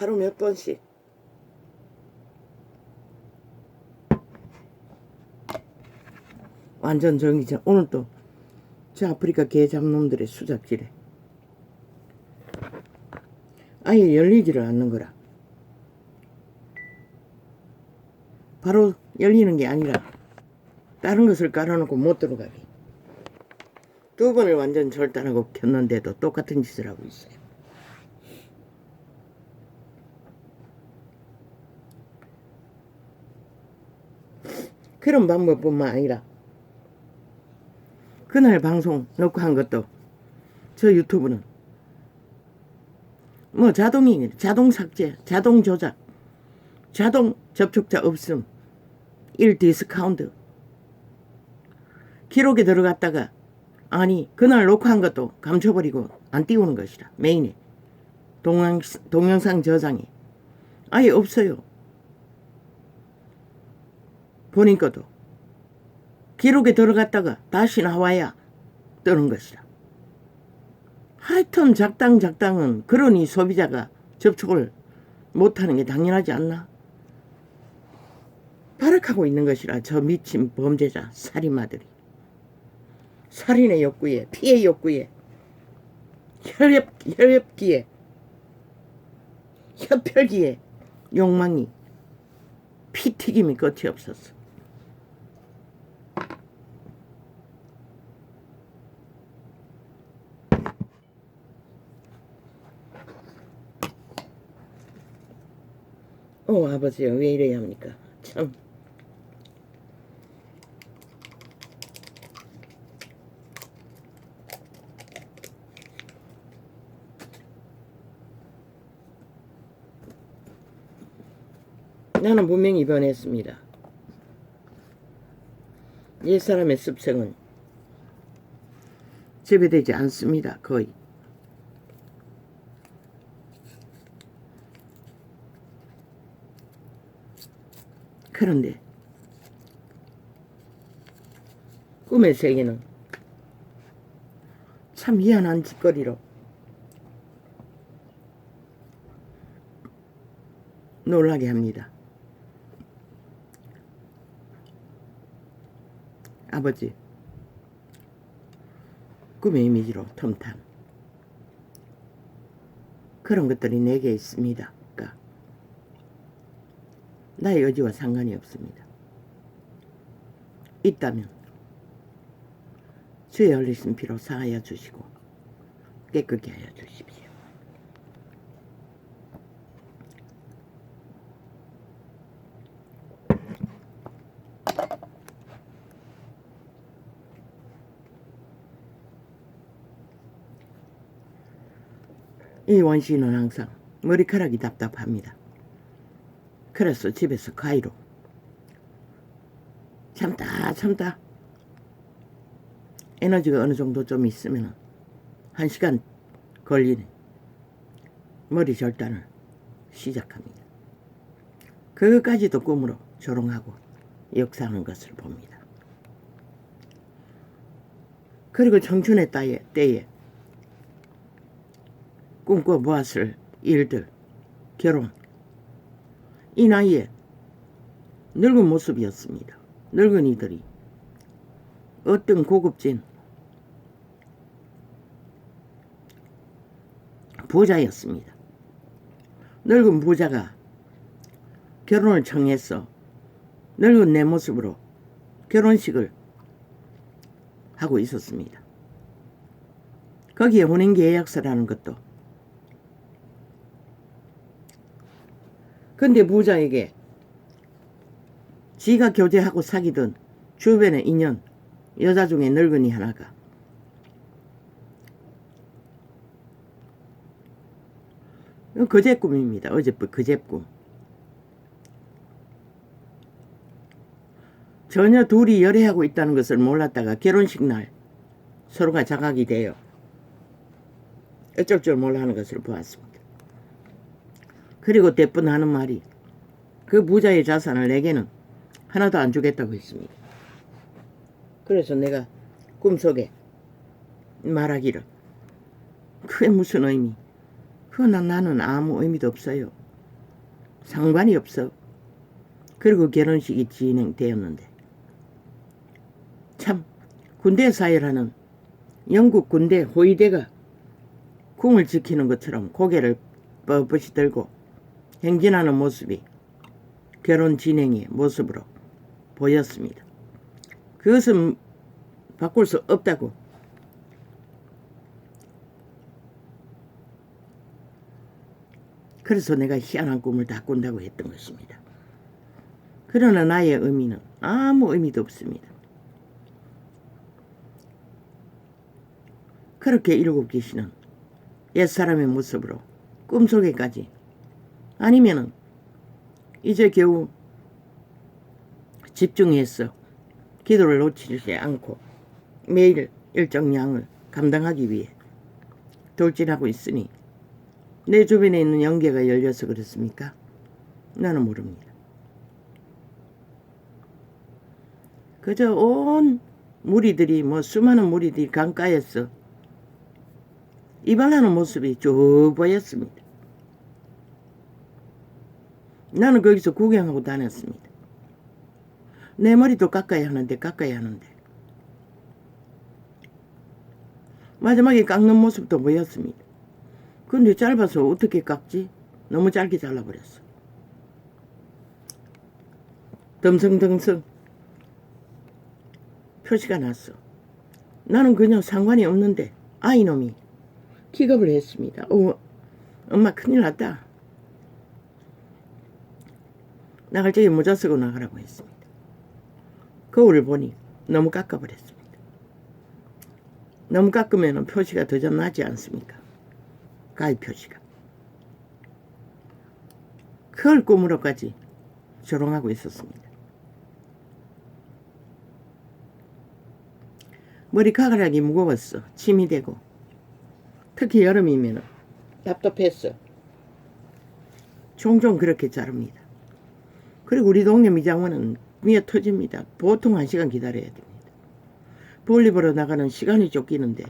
하루 몇 번씩. 완전 정기전. 오늘 또 저 아프리카 개 잡놈들의 수작질에 아예 열리지를 않는 거라. 바로 열리는 게 아니라 다른 것을 깔아놓고 못 들어가게. 두 번을 완전 절단하고 켰는데도 똑같은 짓을 하고 있어요. 그런 방법뿐만 아니라 그날 방송 넣고 한 것도 저 유튜브는 뭐 자동이 자동 삭제, 자동 조작, 자동 접촉자 없음, 1 디스카운트. 기록에 들어갔다가 아니 그날 녹화한 것도 감춰버리고 안 띄우는 것이라. 메인에 동영상 저장이 아예 없어요. 본인 것도 기록에 들어갔다가 다시 나와야 뜨는 것이라. 하여튼 작당은 그러니 소비자가 접촉을 못하는 게 당연하지 않나. 발악하고 있는 것이라. 저 미친 범죄자 살인마들이 살인의 욕구에, 피해 욕구에, 혈협기에, 혈혈기에 욕망이, 피튀김이 끝이 없었어. 아버지요, 왜 이래야 합니까? 참. 나는 분명히 변했습니다. 옛사람의 습성은 재배되지 않습니다. 거의. 그런데 꿈의 세계는 참 희한한 짓거리로 놀라게 합니다. 아버지, 꿈의 이미지로 텀탐 그런 것들이 내게 있습니다. 나의 의지와 상관이 없습니다. 있다면 주의 흘리신 피로 사하여 주시고 깨끗게 하여 주십시오. 이 원시인은 항상 머리카락이 답답합니다. 그래서 집에서 가위로 참다 에너지가 어느 정도 좀 있으면 1시간 걸리는 머리 절단을 시작합니다. 그것까지도 꿈으로 조롱하고 역사하는 것을 봅니다. 그리고 청춘의 때에 꿈꿔보았을 일들, 결혼, 이 나이에 늙은 모습이었습니다. 늙은이들이 어떤 고급진 부자였습니다. 늙은 부자가 결혼을 청해서 늙은 내 모습으로 결혼식을 하고 있었습니다. 거기에 혼인계약서라는 것도. 근데 부자에게 지가 교제하고 사귀던 주변의 인연 여자 중에 늙은이 하나가 그제 꿈입니다. 어젯밤 그제 꿈. 전혀 둘이 열애하고 있다는 것을 몰랐다가 결혼식 날 서로가 자각이 돼요. 어쩔 줄 몰라 하는 것을 보았습니다. 그리고 대뜸하는 말이 그 부자의 자산을 내게는 하나도 안 주겠다고 했습니다. 그래서 내가 꿈속에 말하기를 그게 무슨 의미? 나는 아무 의미도 없어요. 상관이 없어. 그리고 결혼식이 진행되었는데 참 군대 사회라는 영국 군대 호위대가 궁을 지키는 것처럼 고개를 뻣뻣이 들고 행진하는 모습이 결혼 진행의 모습으로 보였습니다. 그것은 바꿀 수 없다고. 그래서 내가 희한한 꿈을 다 꾼다고 했던 것입니다. 그러나 나의 의미는 아무 의미도 없습니다. 그렇게 일곱 귀신은 옛사람의 모습으로 꿈속에까지 아니면은 이제 겨우 집중해서 기도를 놓치지 않고 매일 일정량을 감당하기 위해 돌진하고 있으니 내 주변에 있는 영계가 열려서 그렇습니까? 나는 모릅니다. 그저 온 무리들이 수많은 무리들이 강가에서 이발하는 모습이 쭉 보였습니다. 나는 거기서 구경하고 다녔습니다. 내 머리도 깎아야 하는데 마지막에 깎는 모습도 보였습니다. 근데 짧아서 어떻게 깎지? 너무 짧게 잘라버렸어. 덤성덤성 표시가 났어. 나는 그냥 상관이 없는데 아이놈이 기겁을 했습니다. 엄마 큰일 났다. 나갈 적에 모자 쓰고 나가라고 했습니다. 거울을 보니 너무 깎아버렸습니다. 너무 깎으면 표시가 더 좀 나지 않습니까? 가위 표시가. 그걸 꿈으로까지 조롱하고 있었습니다. 머리카락이 무거웠어. 침이 되고. 특히 여름이면 답답했어. 종종 그렇게 자릅니다. 그리고 우리 동네 미장원은 미어 터집니다. 보통 1시간 기다려야 됩니다. 볼일 보러 나가는 시간이 쫓기는데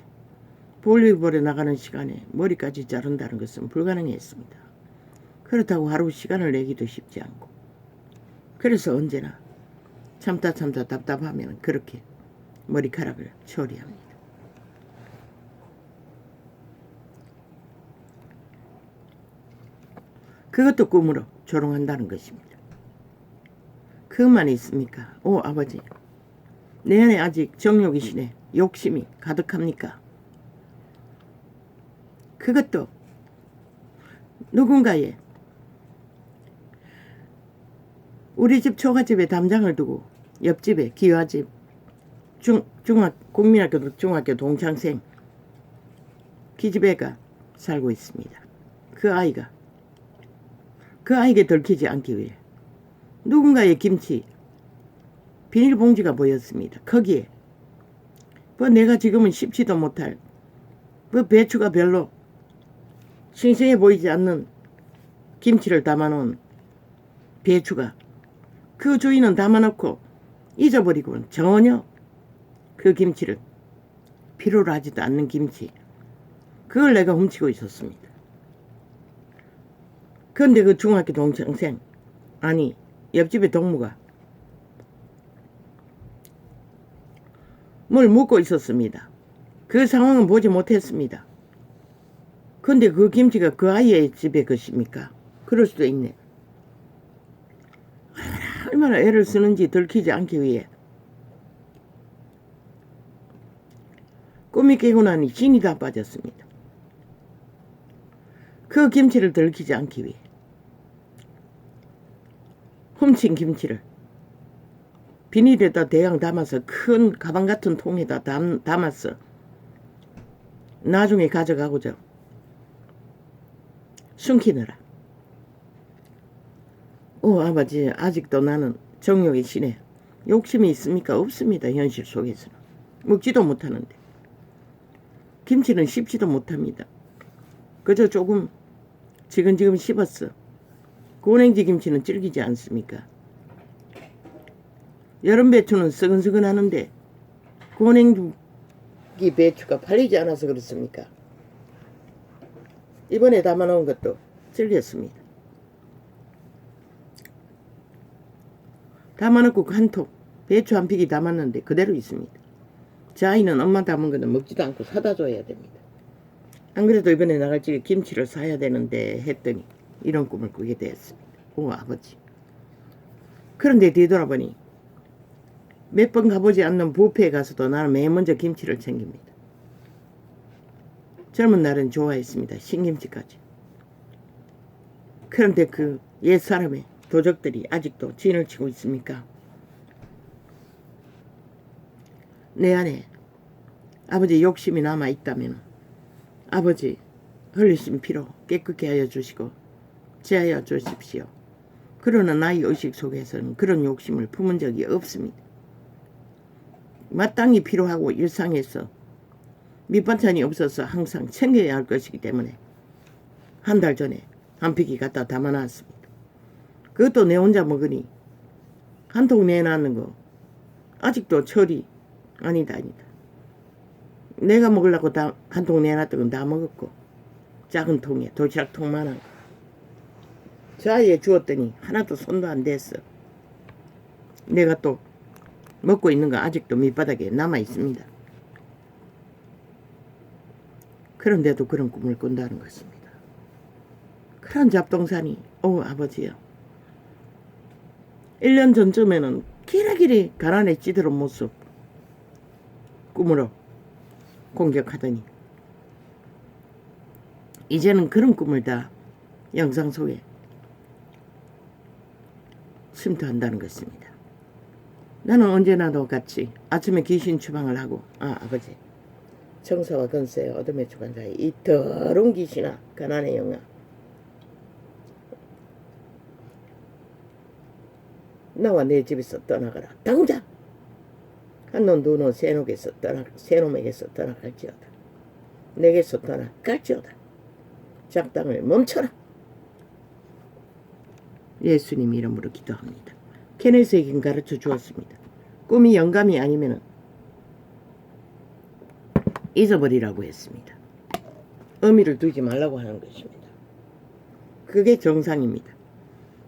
볼일 보러 나가는 시간에 머리까지 자른다는 것은 불가능했습니다. 그렇다고 하루 시간을 내기도 쉽지 않고 그래서 언제나 참다 답답하면 그렇게 머리카락을 처리합니다. 그것도 꿈으로 조롱한다는 것입니다. 그것만 있습니까? 아버지, 내 안에 아직 정욕이시네. 욕심이 가득합니까? 그것도 누군가의 우리 집 초가집에 담장을 두고 옆집에 기와집 국민학교 중학교 동창생 기집애가 살고 있습니다. 그 아이에게 들키지 않기 위해 누군가의 김치 비닐봉지가 보였습니다. 거기에 내가 지금은 씹지도 못할 배추가 별로 싱싱해 보이지 않는 김치를 담아놓은 배추가 그 주인은 담아놓고 잊어버리고 전혀 그 김치를 필요로 하지도 않는 김치 그걸 내가 훔치고 있었습니다. 그런데 그 중학교 동창생 아니 옆집의 동무가 뭘 묻고 있었습니다. 그 상황은 보지 못했습니다. 근데 그 김치가 그 아이의 집의 것입니까? 그럴 수도 있네. 얼마나 애를 쓰는지 들키지 않기 위해 꿈이 깨고 나니 진이 다 빠졌습니다. 그 김치를 들키지 않기 위해 훔친 김치를 비닐에다 대양 담아서 큰 가방 같은 통에다 담았어. 나중에 가져가고자 숨기느라. 아버지, 아직도 나는 정욕이 시네. 욕심이 있습니까? 없습니다. 현실 속에서는. 먹지도 못하는데. 김치는 씹지도 못합니다. 그저 조금 지근지근 씹었어. 고냉지 김치는 질기지 않습니까? 여름 배추는 쓰근쓰근 하는데 고냉지 배추가 팔리지 않아서 그렇습니까? 이번에 담아놓은 것도 질겼습니다. 담아놓고 그 한 통, 배추 한 픽이 담았는데 그대로 있습니다. 저 아이는 엄마 담은 거는 먹지도 않고 사다 줘야 됩니다. 안 그래도 이번에 나갈 적에 김치를 사야 되는데 했더니 이런 꿈을 꾸게 되었습니다. 오, 아버지. 그런데 뒤돌아보니 몇 번 가보지 않는 뷔페에 가서도 나는 맨 먼저 김치를 챙깁니다. 젊은 날은 좋아했습니다. 신김치까지. 그런데 그 옛사람의 도적들이 아직도 진을 치고 있습니까? 내 안에 아버지 욕심이 남아있다면 아버지 흘리신 피로 깨끗게 하여 주시고 제하여 주십시오. 그러나 나의 의식 속에서는 그런 욕심을 품은 적이 없습니다. 마땅히 필요하고 일상에서 밑반찬이 없어서 항상 챙겨야 할 것이기 때문에 한 달 전에 한 픽이 갖다 담아놨습니다. 그것도 내 혼자 먹으니 한 통 내놨는 거 아직도 철이 아니다. 내가 먹으려고 한 통 내놨던 건 다 먹었고 작은 통에 도시락통만한 거 저 아이에 주었더니 하나도 손도 안 댔어. 내가 또 먹고 있는 거 아직도 밑바닥에 남아 있습니다. 그런데도 그런 꿈을 꾼다는 것입니다. 그런 잡동사니 아버지요. 1년 전쯤에는 기라기리 가난해지도록 모습 꿈으로 공격하더니 이제는 그런 꿈을 다 영상 속에 침투한다는 것입니다. 나는 언제나도 같이 아침에 귀신 추방을 하고 아버지 정사와 건세의 어둠의 주관자의 이 더러운 귀신아 가난의 영아 나와 내 집에서 떠나가라. 당장 한놈 두놈 세놈에게서 떠나갈지어다. 내게서 떠나갈지어다. 작당을 멈춰라. 예수님 이름으로 기도합니다. 케네스에겐 가르쳐 주었습니다. 꿈이 영감이 아니면 잊어버리라고 했습니다. 의미를 두지 말라고 하는 것입니다. 그게 정상입니다.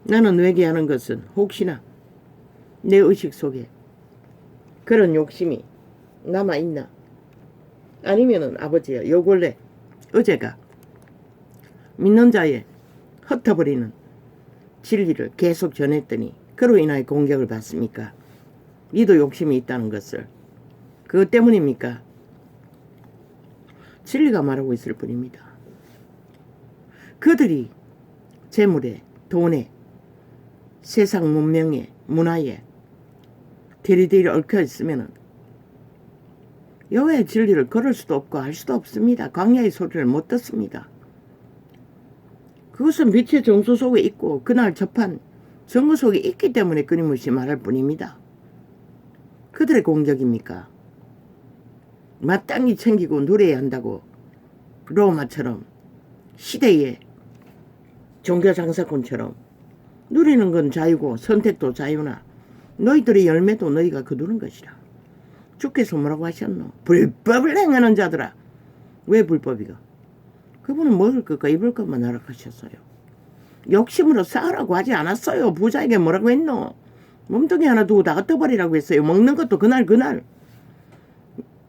나는 외계하는 것은 혹시나 내 의식 속에 그런 욕심이 남아있나 아니면은 아버지야 요 근래 어제가 믿는 자의 흩어버리는 진리를 계속 전했더니 그로 인하여 공격을 받습니까? 니도 욕심이 있다는 것을 그것 때문입니까? 진리가 말하고 있을 뿐입니다. 그들이 재물에 돈에 세상 문명에 문화에 디리디리 얽혀 있으면은 여호와의 진리를 걸을 수도 없고 할 수도 없습니다. 광야의 소리를 못 듣습니다. 그것은 빛의 정수 속에 있고 그날 접한 정거 속에 있기 때문에 끊임없이 말할 뿐입니다. 그들의 공격입니까? 마땅히 챙기고 누려야 한다고 로마처럼 시대의 종교장사꾼처럼 누리는 건 자유고 선택도 자유나 너희들의 열매도 너희가 거두는 것이라. 주께서 뭐라고 하셨노? 불법을 행하는 자들아. 왜 불법이가? 그분은 먹을 것과 입을 것만 허락하셨어요. 욕심으로 쌓으라고 하지 않았어요. 부자에게 뭐라고 했노? 몸뚱이 하나 두고 다 흩어버리라고 했어요. 먹는 것도 그날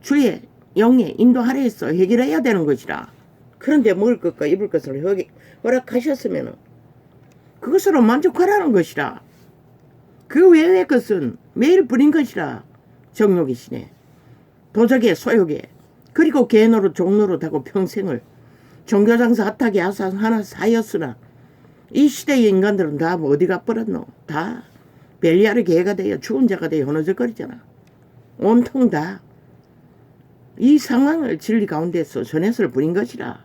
주의 영에 인도하려 했어. 해결해야 되는 것이라. 그런데 먹을 것과 입을 것을 허락하셨으면 그것으로 만족하라는 것이라. 그 외의 것은 매일 뿌린 것이라. 정욕이시네. 도적의 소욕에 그리고 개노릇 종노릇하고 평생을 종교장사 핫하게 하나 사였으나 이 시대의 인간들은 다 어디 가버렸노? 다 벨리아르 개가 되어 죽은 자가 되어 허너적거리잖아. 온통 다 이 상황을 진리 가운데서 전해서를 부린 것이라.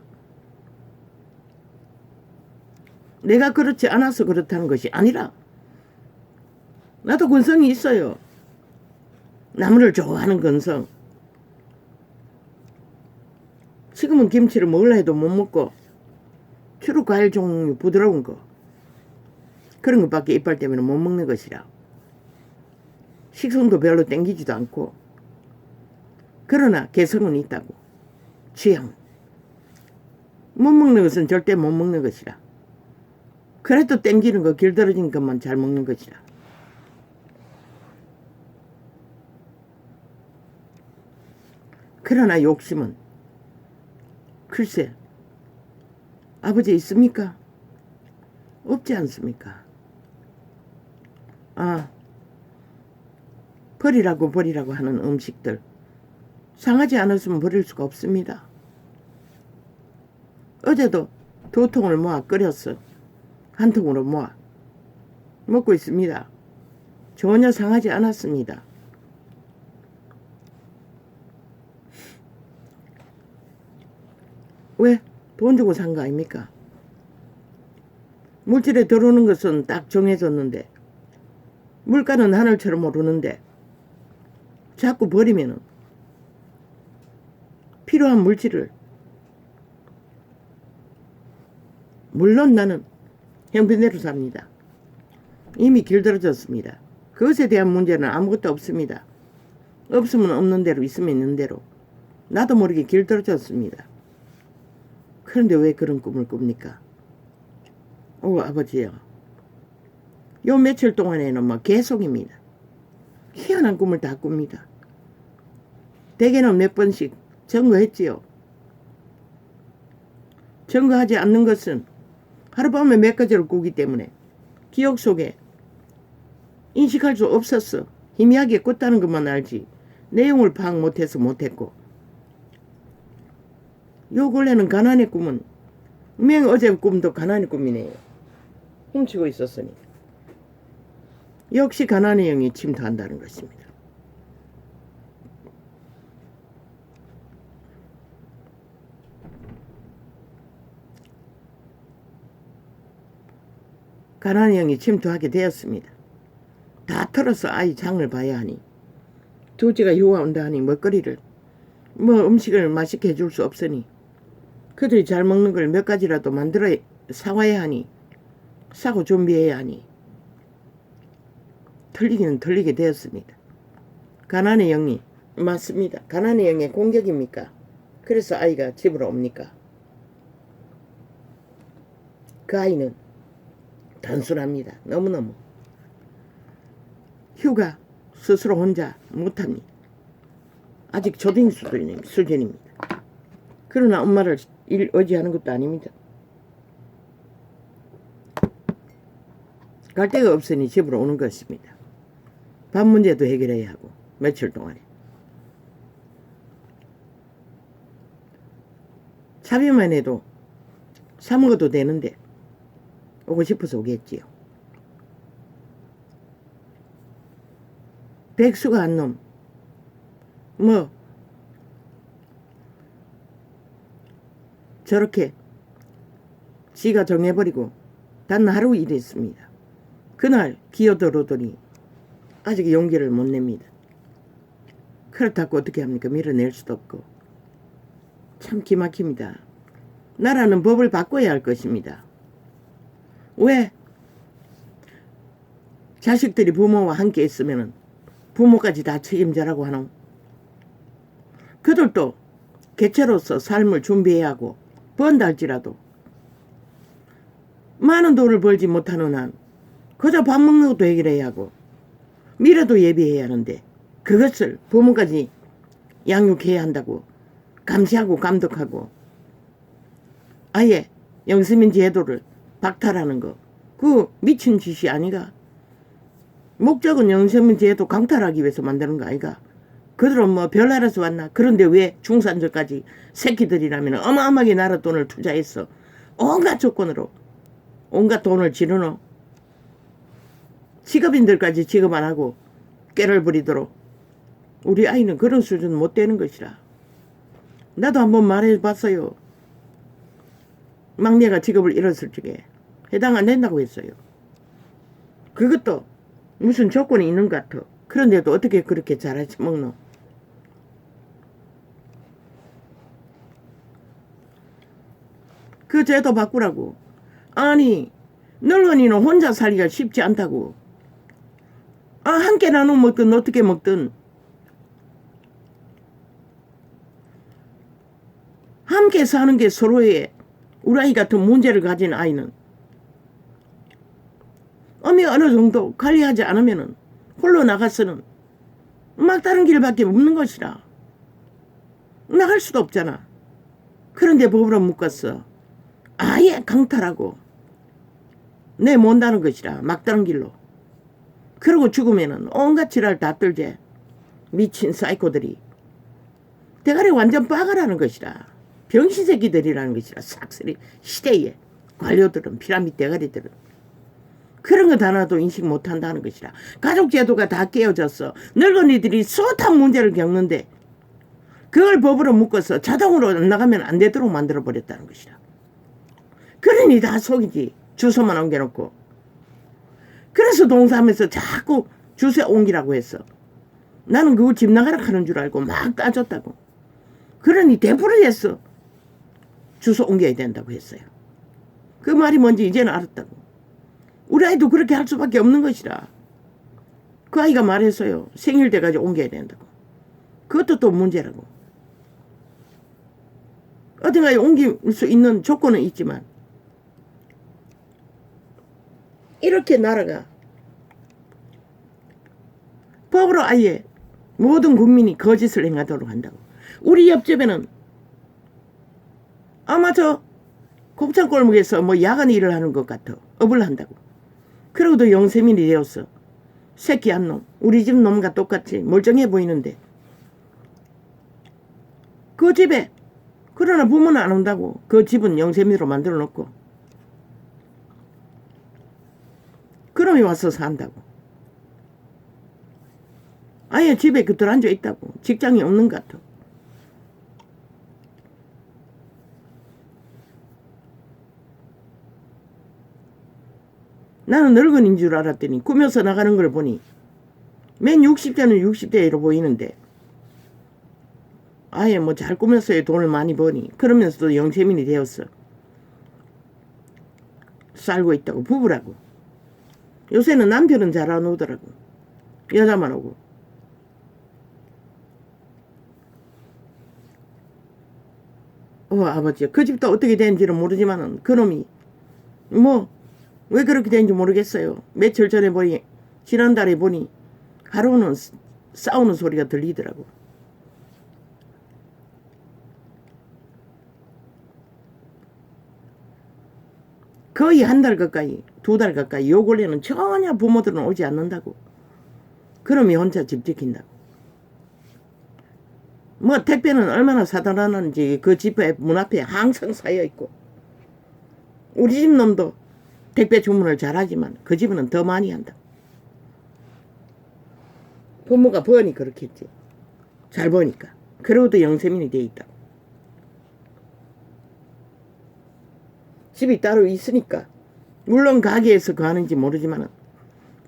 내가 그렇지 않아서 그렇다는 것이 아니라 나도 근성이 있어요. 나무를 좋아하는 근성. 지금은 김치를 먹으려 해도 못 먹고 주로 과일 종류 부드러운 거 그런 것밖에 이빨 때문에 못 먹는 것이라. 식성도 별로 땡기지도 않고 그러나 개성은 있다고. 취향 못 먹는 것은 절대 못 먹는 것이라. 그래도 땡기는 거 길들어진 것만 잘 먹는 것이라. 그러나 욕심은 글쎄 아버지 있습니까? 없지 않습니까? 버리라고 하는 음식들 상하지 않았으면 버릴 수가 없습니다. 어제도 2통을 모아 끓였어. 1통으로 모아 먹고 있습니다. 전혀 상하지 않았습니다. 왜? 돈 주고 산 거 아닙니까? 물질에 들어오는 것은 딱 정해졌는데 물가는 하늘처럼 오르는데 자꾸 버리면은 필요한 물질을 물론 나는 형편대로 삽니다. 이미 길들어졌습니다. 그것에 대한 문제는 아무것도 없습니다. 없으면 없는 대로 있으면 있는 대로 나도 모르게 길들어졌습니다. 그런데 왜 그런 꿈을 꿉니까? 아버지요. 요 며칠 동안에는 뭐 계속입니다. 희한한 꿈을 다 꿉니다. 대개는 몇 번씩 증거했지요. 증거하지 않는 것은 하룻밤에 몇 가지를 꾸기 때문에 기억 속에 인식할 수 없었어. 희미하게 꿨다는 것만 알지 내용을 파악 못해서 못했고, 요 근래는 가난의 꿈은 맹 어제 꿈도 가난의 꿈이네요. 훔치고 있었으니 역시 가난의 영이 침투한다는 것입니다. 가난의 영이 침투하게 되었습니다. 다 털어서 아이 장을 봐야 하니 둘째가 휴가 온다 하니 먹거리를 음식을 맛있게 해줄 수 없으니 그들이 잘 먹는 걸 몇 가지라도 만들어 사와야 하니 사고 준비해야 하니 틀리기는 틀리게 되었습니다. 가난의 영이 맞습니다. 가난의 영의 공격입니까? 그래서 아이가 집으로 옵니까? 그 아이는 단순합니다. 너무너무. 휴가 스스로 혼자 못합니다. 아직 초딩 수준입니다. 그러나 엄마를 의지하는 것도 아닙니다. 갈 데가 없으니 집으로 오는 것입니다. 밥 문제도 해결해야 하고 며칠 동안에. 차비만 해도 사 먹어도 되는데 오고 싶어서 오겠지요. 백수가 한 놈 저렇게 지가 정해버리고 단 하루 일했습니다. 그날 기어들어오더니 아직 용기를 못 냅니다. 그렇다고 어떻게 합니까? 밀어낼 수도 없고. 참 기막힙니다. 나라는 법을 바꿔야 할 것입니다. 왜? 자식들이 부모와 함께 있으면 부모까지 다 책임져라고 하노? 그들도 개체로서 삶을 준비해야 하고 번다 할지라도 많은 돈을 벌지 못하는 한 그저 밥 먹는 것도 해결해야 하고 미래도 예비해야 하는데 그것을 부모까지 양육해야 한다고 감시하고 감독하고 아예 영세민 제도를 박탈하는 거 그 미친 짓이 아니가? 목적은 영세민 제도 강탈하기 위해서 만드는 거 아이가? 그들은 별나라에서 왔나? 그런데 왜 중산층까지 새끼들이라면 어마어마하게 나라 돈을 투자했어. 온갖 조건으로 온갖 돈을 지르노. 직업인들까지 직업 안 하고 깨를 부리도록. 우리 아이는 그런 수준 못 되는 것이라. 나도 한번 말해봤어요. 막내가 직업을 잃었을 적에 해당 안 된다고 했어요. 그것도 무슨 조건이 있는 것 같아. 그런데도 어떻게 그렇게 잘해서 먹노? 그 제도 바꾸라고. 아니 늙은이는 혼자 살기가 쉽지 않다고. 함께 나눠 먹든 어떻게 먹든 함께 사는 게 서로의 우리 아이 같은 문제를 가진 아이는 어미 어느 정도 관리하지 않으면은 홀로 나가서는 막다른 길밖에 없는 것이라. 나갈 수도 없잖아. 그런데 법으로 묶었어. 아예 강탈하고 내몬다는 것이라 막다른 길로. 그러고 죽으면은 온갖 지랄 다 떨제. 미친 사이코들이. 대가리 완전 빠가라는 것이라. 병신 새끼들이라는 것이라. 싹쓸이 시대에 관료들은 피라미드 대가리들은. 그런 것 하나도 인식 못한다는 것이라. 가족제도가 다 깨어졌어. 늙은이들이 숱한 문제를 겪는데 그걸 법으로 묶어서 자동으로 나가면 안 되도록 만들어버렸다는 것이라. 그러니 다 속이지. 주소만 옮겨놓고. 그래서 동사하면서 자꾸 주소 옮기라고 했어. 나는 그거 집 나가라 하는 줄 알고 막 따졌다고. 그러니 대부를 했어. 주소 옮겨야 된다고 했어요. 그 말이 뭔지 이제는 알았다고. 우리 아이도 그렇게 할 수밖에 없는 것이라. 그 아이가 말했어요. 생일 돼가지 옮겨야 된다고. 그것도 또 문제라고. 어딘가에 옮길 수 있는 조건은 있지만 이렇게 나라가 법으로 아예 모든 국민이 거짓을 행하도록 한다고. 우리 옆집에는 아마 저 곱창골목에서 뭐 야간 일을 하는 것 같아. 업을 한다고. 그러고도 영세민이 되었어. 새끼 한 놈. 우리 집 놈과 똑같이 멀쩡해 보이는데. 그 집에 그러나 부모는 안 온다고. 그 집은 영세민으로 만들어 놓고. 그놈이 와서 산다고. 아예 집에 그 들어앉아 있다고. 직장이 없는 것 같아. 나는 늙은인 줄 알았더니 꾸며서 나가는 걸 보니 맨 60대는 60대로 보이는데 아예 뭐 잘 꾸몄어요. 돈을 많이 버니. 그러면서도 영세민이 되었어. 살고 있다고. 부부라고. 요새는 남편은 잘 안 오더라고. 여자만 오고. 아버지 그 집도 어떻게 되는지는 모르지만은 그놈이 뭐 왜 그렇게 되는지 모르겠어요. 며칠 전에 보니 지난달에 보니 하루는 싸우는 소리가 들리더라고. 거의 한 달 가까이 2달 가까이 요 근래는 전혀 부모들은 오지 않는다고. 그놈이 혼자 집 지킨다고. 뭐 택배는 얼마나 사달하는지 그 집 문 앞에 항상 쌓여있고. 우리 집 놈도 택배 주문을 잘하지만 그 집은 더 많이 한다. 부모가 버니 그렇겠지. 잘 버니까. 그러고도 영세민이 돼 있다. 집이 따로 있으니까. 물론 가게에서 그 하는지 모르지만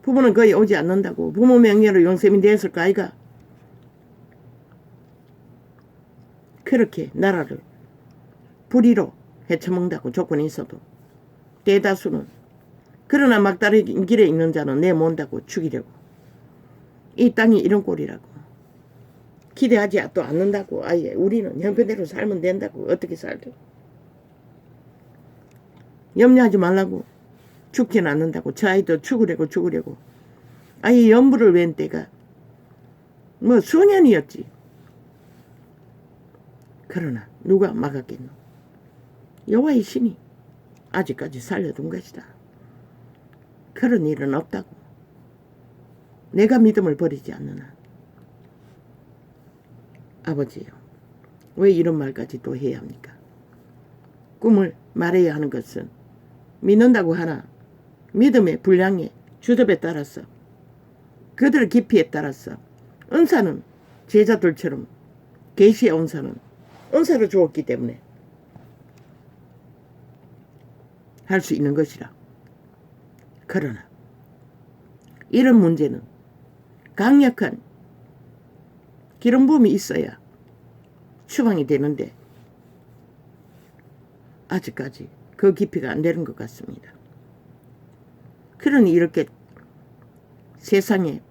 부모는 거의 오지 않는다고. 부모 명예로 영세민 되었을까 아이가. 그렇게 나라를 불의로 헤쳐먹는다고 조건이 있어도. 대다수는. 그러나 막다른 길에 있는 자는 내몬다고 죽이려고. 이 땅이 이런 꼴이라고. 기대하지 또 않는다고. 아예 우리는 형편대로 살면 된다고. 어떻게 살죠? 염려하지 말라고. 죽지는 않는다고. 저 아이도 죽으려고. 아예 연부를 웬 때가 뭐 수년이었지. 그러나 누가 막았겠노. 여호와의 신이 아직까지 살려둔 것이다. 그런 일은 없다고. 내가 믿음을 버리지 않는 한. 아버지요. 왜 이런 말까지 또 해야 합니까? 꿈을 말해야 하는 것은 믿는다고 하나 믿음의 분량에 주접에 따라서 그들의 깊이에 따라서 은사는 제자들처럼 계시의 은사는 은사를 주었기 때문에 할 수 있는 것이라. 그러나 이런 문제는 강력한 기름 부음이 있어야 추방이 되는데 아직까지 그 깊이가 안 되는 것 같습니다. 그러니 이렇게 세상에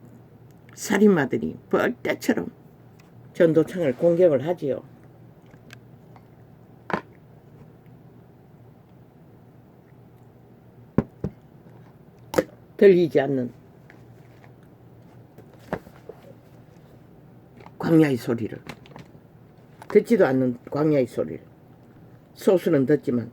살인마들이 벌떼처럼 전도창을 공격을 하지요. 들리지 않는 광야의 소리를 듣지도 않는 광야의 소리를. 소수는 듣지만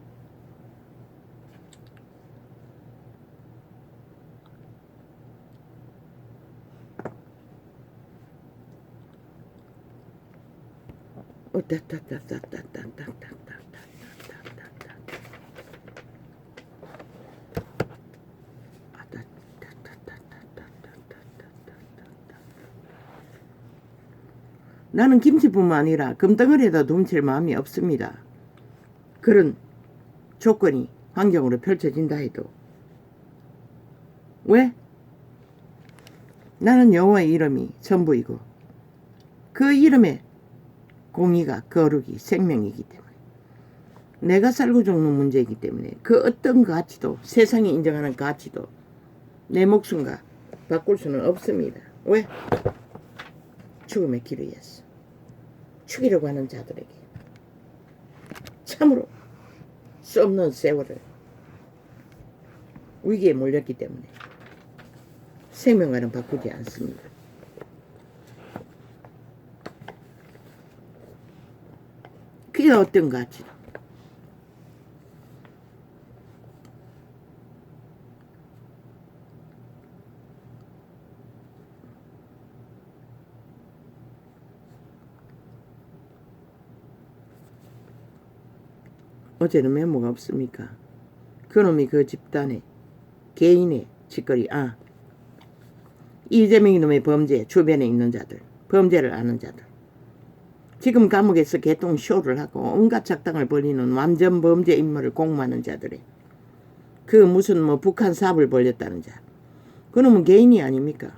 나는 김치뿐만 아니라 금덩어리에다 훔칠 마음이 없습니다. 그런 조건이 환경으로 펼쳐진다 해도. 왜? 나는 여호와의 이름이 전부이고 그 이름에 공의가 거룩이 생명이기 때문에, 내가 살고 죽는 문제이기 때문에 그 어떤 가치도, 세상이 인정하는 가치도 내 목숨과 바꿀 수는 없습니다. 왜? 죽음의 길을 위해서. 죽이려고 하는 자들에게 참으로 수 없는 세월을 위기에 몰렸기 때문에 생명과는 바꾸지 않습니다. 그게 어떤 가치도. 어제는 메모가 없습니까? 그놈이 그 집단의 개인의 짓거리, 이재명이 놈의 범죄 주변에 있는 자들, 범죄를 아는 자들, 지금 감옥에서 개똥 쇼를 하고 온갖 작당을 벌이는 완전 범죄 인물을 공모하는 자들의 그 무슨 북한 사업을 벌였다는 자, 그놈은 개인이 아닙니까?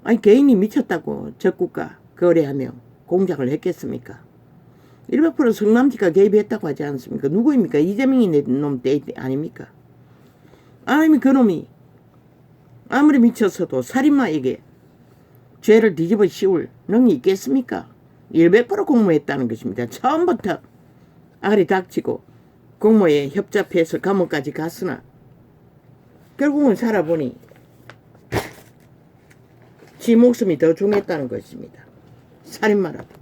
아니, 개인이 미쳤다고 적국가 거래하며 공작을 했겠습니까? 100% 성남지가 개입했다고 하지 않습니까? 누구입니까? 이재명이 놈 때 아닙니까? 아니면 그놈이 아무리 미쳤어도 살인마에게 죄를 뒤집어 씌울 능력이 있겠습니까? 100% 공모했다는 것입니다. 처음부터 알이 닥치고 공모에 협잡해서 감옥까지 갔으나 결국은 살아보니 지 목숨이 더 중요했다는 것입니다. 살인마라도.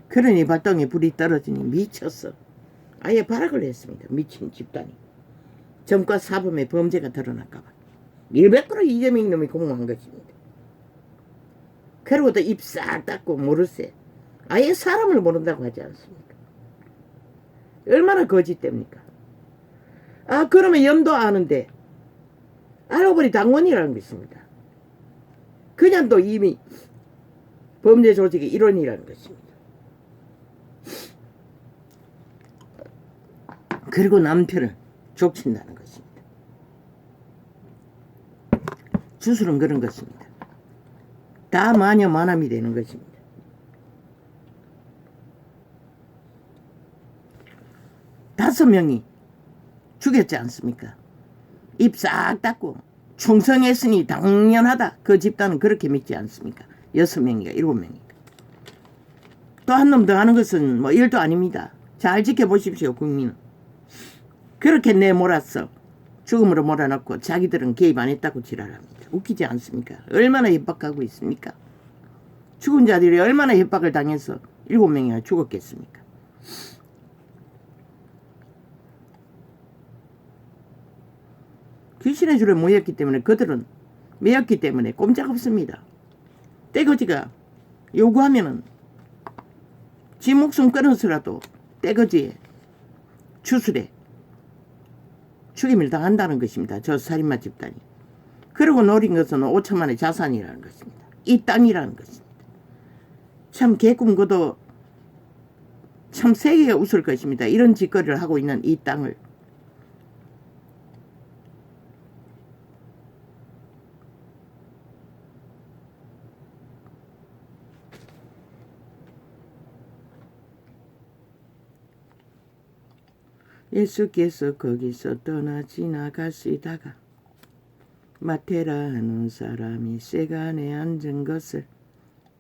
그러니 발등에 불이 떨어지니 미쳤어. 아예 발악을 했습니다. 미친 집단이. 점과 사범의 범죄가 드러날까봐. 100% 이재명 놈이 공모한 것입니다. 그러고도 입 싹 닫고 모르세. 아예 사람을 모른다고 하지 않습니까? 얼마나 거짓됩니까? 그러면 염도 아는데 알고 보니 당원이라는 것입니다. 그냥 또 이미 범죄 조직의 일원이라는 것입니다. 그리고 남편을 족친다는 것입니다. 주술은 그런 것입니다. 다 마녀 만함이 되는 것입니다. 다섯 명이 죽였지 않습니까? 입 싹 닫고 충성했으니 당연하다. 그 집단은 그렇게 믿지 않습니까? 6명인가 7명인가. 또 한 놈 더 하는 것은 일도 아닙니다. 잘 지켜보십시오, 국민은. 그렇게 내몰았어. 죽음으로 몰아넣고 자기들은 개입 안 했다고 지랄합니다. 웃기지 않습니까? 얼마나 협박하고 있습니까? 죽은 자들이 얼마나 협박을 당해서 7명이나 죽었겠습니까? 귀신의 줄에 모였기 때문에, 그들은 매였기 때문에 꼼짝없습니다. 떼거지가 요구하면은 지 목숨 끊어서라도 떼거지에 추술에 죽임을 당한다는 것입니다. 저 살인마 집단이. 그리고 노린 것은 5천만의 자산이라는 것입니다. 이 땅이라는 것입니다. 참 개꿈 꿔도 참 세계가 웃을 것입니다. 이런 짓거리를 하고 있는 이 땅을. 예수께서 거기서 떠나 지나가시다가 마태라는 사람이 세간에 앉은 것을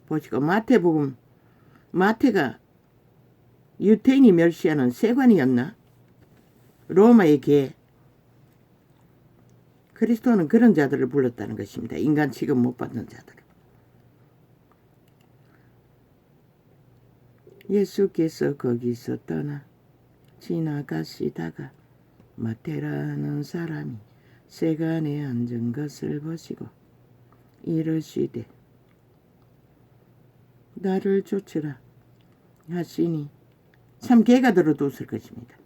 보시고, 마태복음, 마태가 유태인이 멸시하는 세관이었나? 로마의 개. 그리스도는 그런 자들을 불렀다는 것입니다. 인간 취급 못 받는 자들. 예수께서 거기서 떠나 지나가시다가 마태라는 사람이 세간에 앉은 것을 보시고 이르시되 나를 쫓으라 하시니 참 개가 들어도 웃을 것입니다.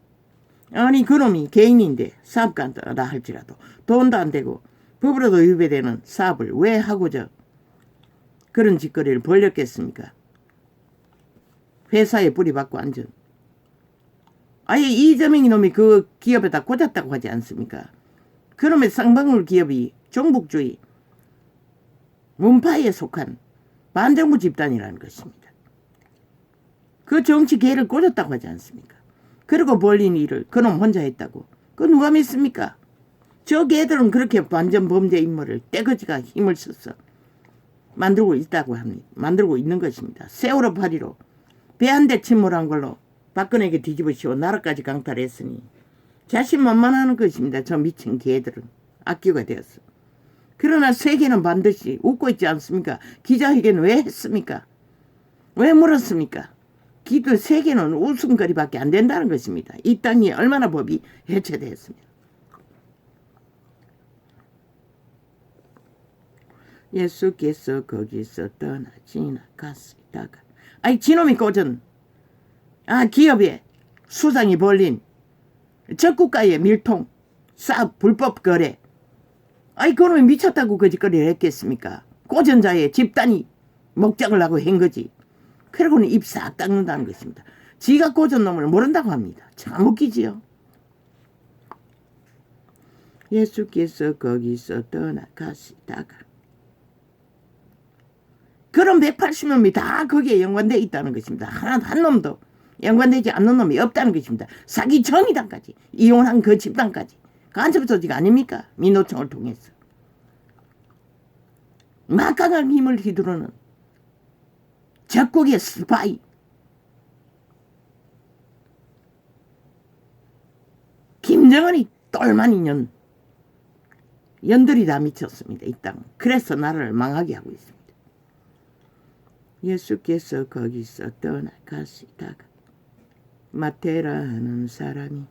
아니 그놈이 개인인데 사업가다 할지라도 돈도 안 되고 법으로도 위배되는 사업을 왜 하고저 그런 짓거리를 벌였겠습니까? 회사에 뿌리박고 앉은 아예 이재명이 놈이 그 기업에다 꽂았다고 하지 않습니까? 그놈의 쌍방울 기업이 종북주의 문파에 속한 반정부 집단이라는 것입니다. 그 정치 개를 꽂았다고 하지 않습니까? 그리고 벌린 일을 그놈 혼자 했다고. 그거 누가 믿습니까? 저 개들은 그렇게 완전 범죄 인물을 떼거지가 힘을 써서 만들고 있다고 합니다. 만들고 있는 것입니다. 세월호 파리로 배 한 대 침몰한 걸로 박근혜에게 뒤집어 씌워 나라까지 강탈했으니 자신만만하는 것입니다. 저 미친 개들은 악기가 되었어. 그러나 세계는 반드시 웃고 있지 않습니까? 기자회견 왜 했습니까? 왜 물었습니까? 기도 세계는 웃음거리밖에 안 된다는 것입니다. 이 땅이 얼마나 법이 해체되었습니다. 예수께서 거기서 떠나 지나가시다가 아이 지놈이 꽂은 기업에 수상이 벌린 적국가의 밀통 사업 불법 거래 아이 그놈이 미쳤다고 거짓거리를 했겠습니까? 꽂은 자의 집단이 목장을 하고 한 거지. 그러고는 입 싹 닦는다는 것입니다. 지가 꽂은 놈을 모른다고 합니다. 참 웃기지요. 예수께서 거기서 떠나가시다가 그런 180놈이 다 거기에 연관되어 있다는 것입니다. 한 놈도 연관되지 않는 놈이 없다는 것입니다. 사기 전이단까지 이혼한 그 집단까지 간첩 조직 아닙니까? 민노총을 통해서 막강한 힘을 휘두르는 적국의 스파이 김정은이 똘마니 연들이 다 미쳤습니다. 이 땅. 그래서 나라를 망하게 하고 있습니다. 예수께서 거기서 떠나가시다가 마태라 하는 사람이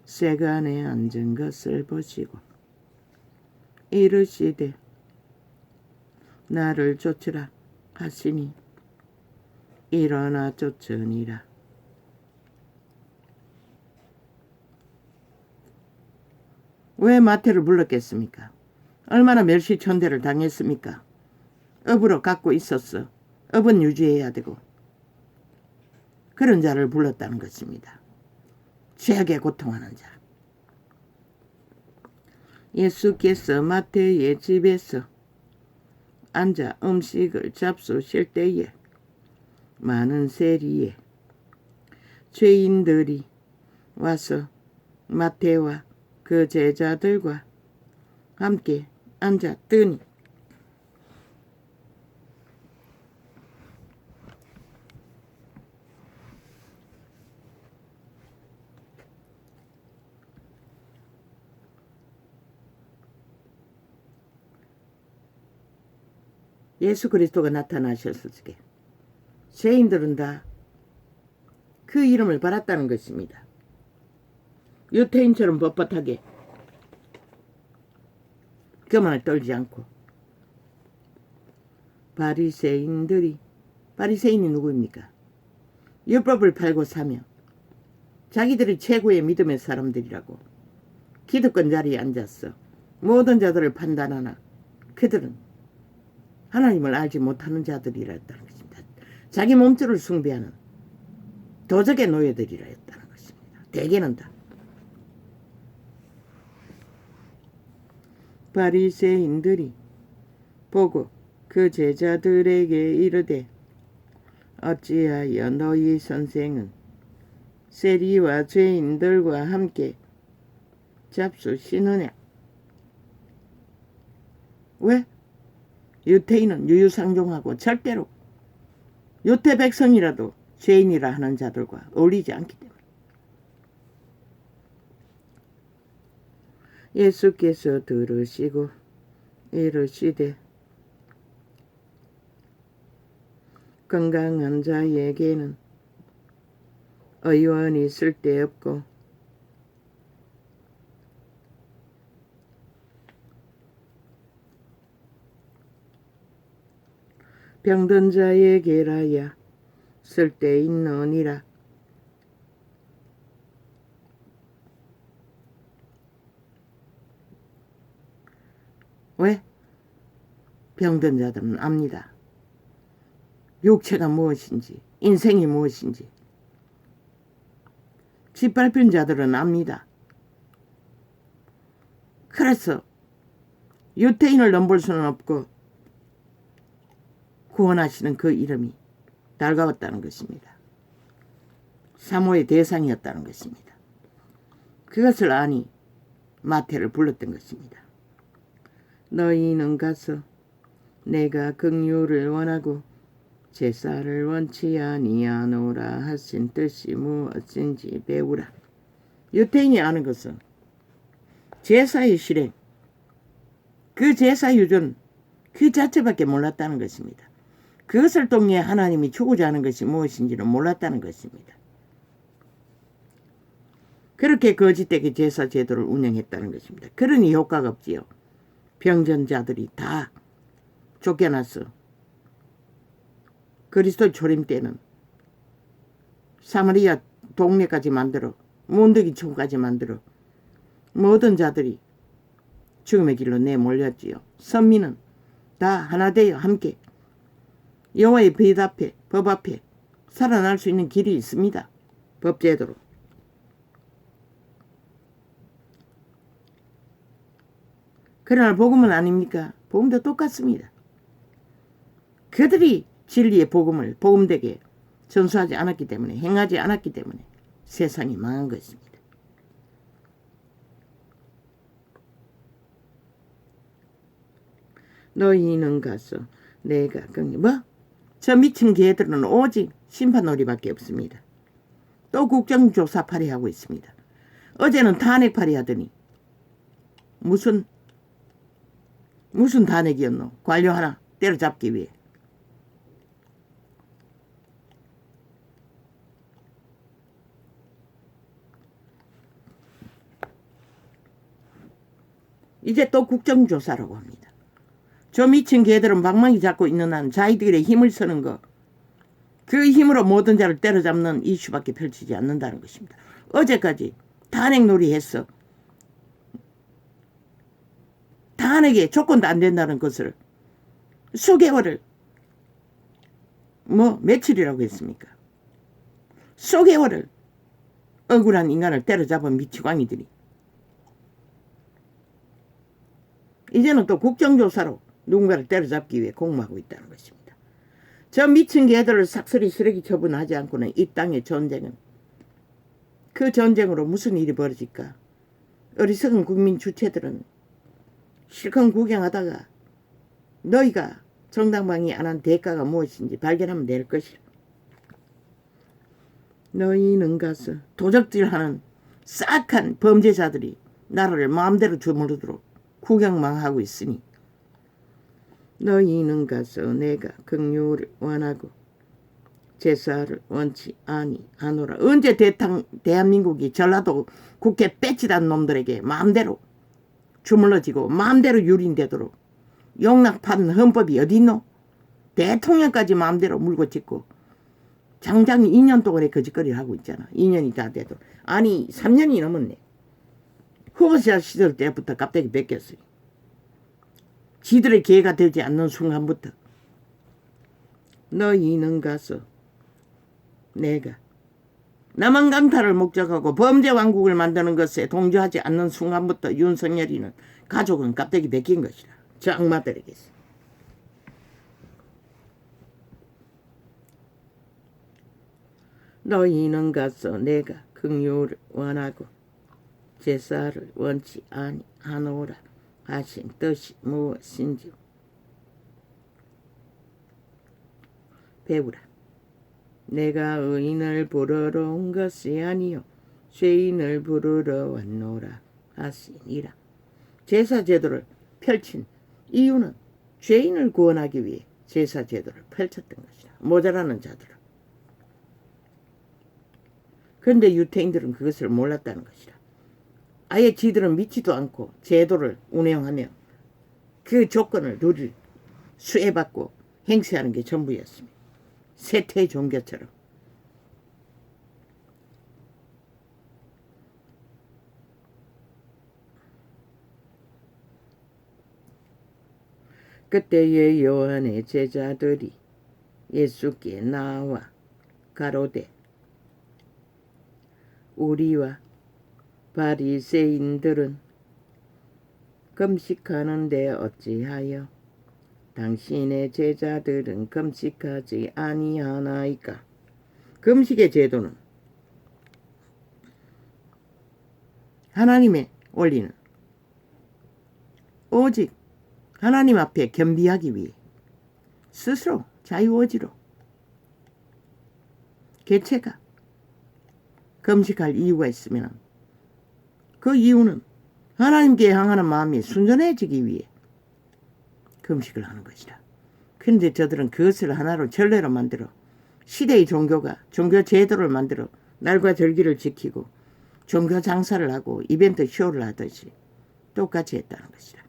세간에 앉은 것을 보시고 이르시되 나를 쫓으라 하시니 일어나 쫓으니라. 왜 마태를 불렀겠습니까? 얼마나 멸시천대를 당했습니까? 업으로 갖고 있었어. 업은 유지해야 되고 그런 자를 불렀다는 것입니다. 죄악에 고통하는 자. 예수께서 마태의 집에서 앉아 음식을 잡수실 때에 많은 세리에 죄인들이 와서 마태와 그 제자들과 함께 앉았더니 예수 그리스도가 나타나셨을 때 죄인들은 다 그 이름을 받았다는 것입니다. 유태인처럼 뻣뻣하게 교만을 떨지 않고 바리새인이 누구입니까? 율법을 팔고 사며 자기들이 최고의 믿음의 사람들이라고 기득권 자리에 앉았어. 모든 자들을 판단하나 그들은 하나님을 알지 못하는 자들이라였다는 것입니다. 자기 몸줄을 숭배하는 도적의 노예들이라였다는 것입니다. 대개는 다. 바리새인들이 보고 그 제자들에게 이르되 어찌하여 너희 선생은 세리와 죄인들과 함께 잡수시느냐? 왜? 유태인은 유유상종하고 절대로 유태 백성이라도 죄인이라 하는 자들과 어울리지 않기 때문에. 예수께서 들으시고 이르시되 건강한 자에게는 의원이 쓸데없고 병든 자에게라야 쓸데있느니라. 왜? 병든 자들은 압니다. 육체가 무엇인지, 인생이 무엇인지. 짓밟힌 자들은 압니다. 그래서 유태인을 넘볼 수는 없고 구원하시는 그 이름이 달가웠다는 것입니다. 사모의 대상이었다는 것입니다. 그것을 아니 마태를 불렀던 것입니다. 너희는 가서 내가 긍휼을 원하고 제사를 원치 아니하노라 하신 뜻이 무엇인지 배우라. 유태인이 아는 것은 제사의 실행, 그 제사 유전 그 자체밖에 몰랐다는 것입니다. 그것을 통해 하나님이 주고자 하는 것이 무엇인지는 몰랐다는 것입니다. 그렇게 거짓되게 제사 제도를 운영했다는 것입니다. 그러니 효과가 없지요. 병전자들이 다 쫓겨나서 그리스도 초림 때는 사마리아 동네까지 만들어 문득이 촌까지 만들어 모든 자들이 죽음의 길로 내몰렸지요. 선민은 다 하나 되어 함께 여호와의 빛 앞에 법 앞에 살아날 수 있는 길이 있습니다. 법제도로. 그러나 복음은 아닙니까? 복음도 똑같습니다. 그들이 진리의 복음을 복음되게 전수하지 않았기 때문에, 행하지 않았기 때문에 세상이 망한 것입니다. 너희는 가서 내가 저 미친 개들은 오직 심판놀이밖에 없습니다. 또 국정조사팔이 하고 있습니다. 어제는 탄핵팔이 하더니 무슨 탄핵이었노? 관료 하나 때려잡기 위해. 이제 또 국정조사라고 합니다. 저 미친 개들은 방망이 잡고 있는 한 자기들의 힘을 쓰는 거, 그 힘으로 모든 자를 때려잡는 이슈밖에 펼치지 않는다는 것입니다. 어제까지 탄핵놀이 했어. 탄핵에 조건도 안 된다는 것을 수개월을 며칠이라고 했습니까? 수개월을 억울한 인간을 때려잡은 미치광이들이 이제는 또 국정조사로 누군가를 때려잡기 위해 공모하고 있다는 것입니다. 저 미친 개들을 싹쓸이 쓰레기 처분하지 않고는 이 땅의 전쟁은, 그 전쟁으로 무슨 일이 벌어질까? 어리석은 국민 주체들은 실컷 구경하다가 너희가 정당방위 안 한 대가가 무엇인지 발견하면 될 것이라. 너희는 가서 도적질하는 싹한 범죄자들이 나라를 마음대로 주무르도록 구경만 하고 있으니 너희는 가서 내가 긍휼을 원하고 제사를 원치 아니하노라. 언제 대한민국이 전라도 국회 빼치단 놈들에게 마음대로 주물러지고 마음대로 유린되도록 용납한 헌법이 어디 있노? 대통령까지 마음대로 물고 찢고 장장 2년 동안의 거짓거리를 하고 있잖아. 2년이 다 돼도. 아니 3년이 넘었네. 후보자 시절 때부터 깝대기 뺏겼어요. 지들의 기회가 되지 않는 순간부터 너희는 가서 내가 남한 강탈을 목적하고 범죄 왕국을 만드는 것에 동조하지 않는 순간부터 윤석열이는 가족은 깝대기 베낀 것이라. 저 악마들에게서. 너희는 가서 내가 긍휼을 원하고 제사를 원치 아니하노라 하신 뜻이 무엇인지 배우라. 내가 의인을 부르러 온 것이 아니요 죄인을 부르러 왔노라 하시니라. 제사제도를 펼친 이유는 죄인을 구원하기 위해 제사제도를 펼쳤던 것이라. 모자라는 자들을. 그런데 유태인들은 그것을 몰랐다는 것이라. 아예 지들은 믿지도 않고 제도를 운영하며 그 조건을 룰을 수혜받고 행세하는 게 전부였습니다. 세태 종교처럼. 그때의 요한의 제자들이 예수께 나와 가로되 우리와 바리새인들은 금식하는데 어찌하여 당신의 제자들은 금식하지 아니하나이까. 금식의 제도는 하나님의 원리는 오직 하나님 앞에 겸비하기 위해 스스로 자유의지로 개체가 금식할 이유가 있으면 그 이유는 하나님께 향하는 마음이 순전해지기 위해 금식을 하는 것이다. 그런데 저들은 그것을 하나로 전례로 만들어 시대의 종교가 종교 제도를 만들어 날과 절기를 지키고 종교 장사를 하고 이벤트 쇼를 하듯이 똑같이 했다는 것이다.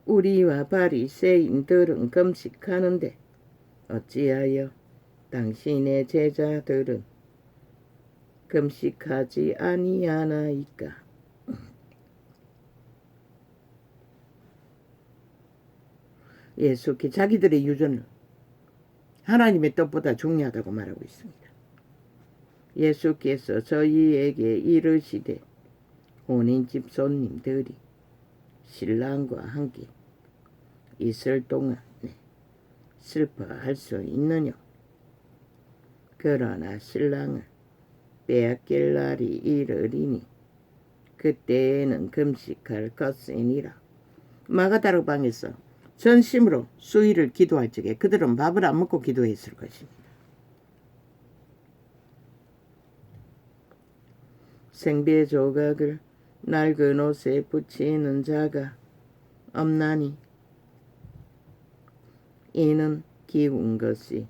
우리와 바리새인들은 금식하는데 어찌하여 당신의 제자들은 금식하지 아니하나이까. 예수께 자기들의 유전을 하나님의 뜻보다 중요하다고 말하고 있습니다. 예수께서 저희에게 이르시되 혼인집 손님들이 신랑과 함께 있을 동안에 슬퍼할 수 있느냐. 그러나 신랑을 빼앗길 날이 이르리니 그때에는 금식할 것이니라. 마가다락 방에서 전심으로 수일을 기도할 적에 그들은 밥을 안 먹고 기도했을 것입니다. 생배 조각을 낡은 옷에 붙이는 자가 없나니 이는 기운 것이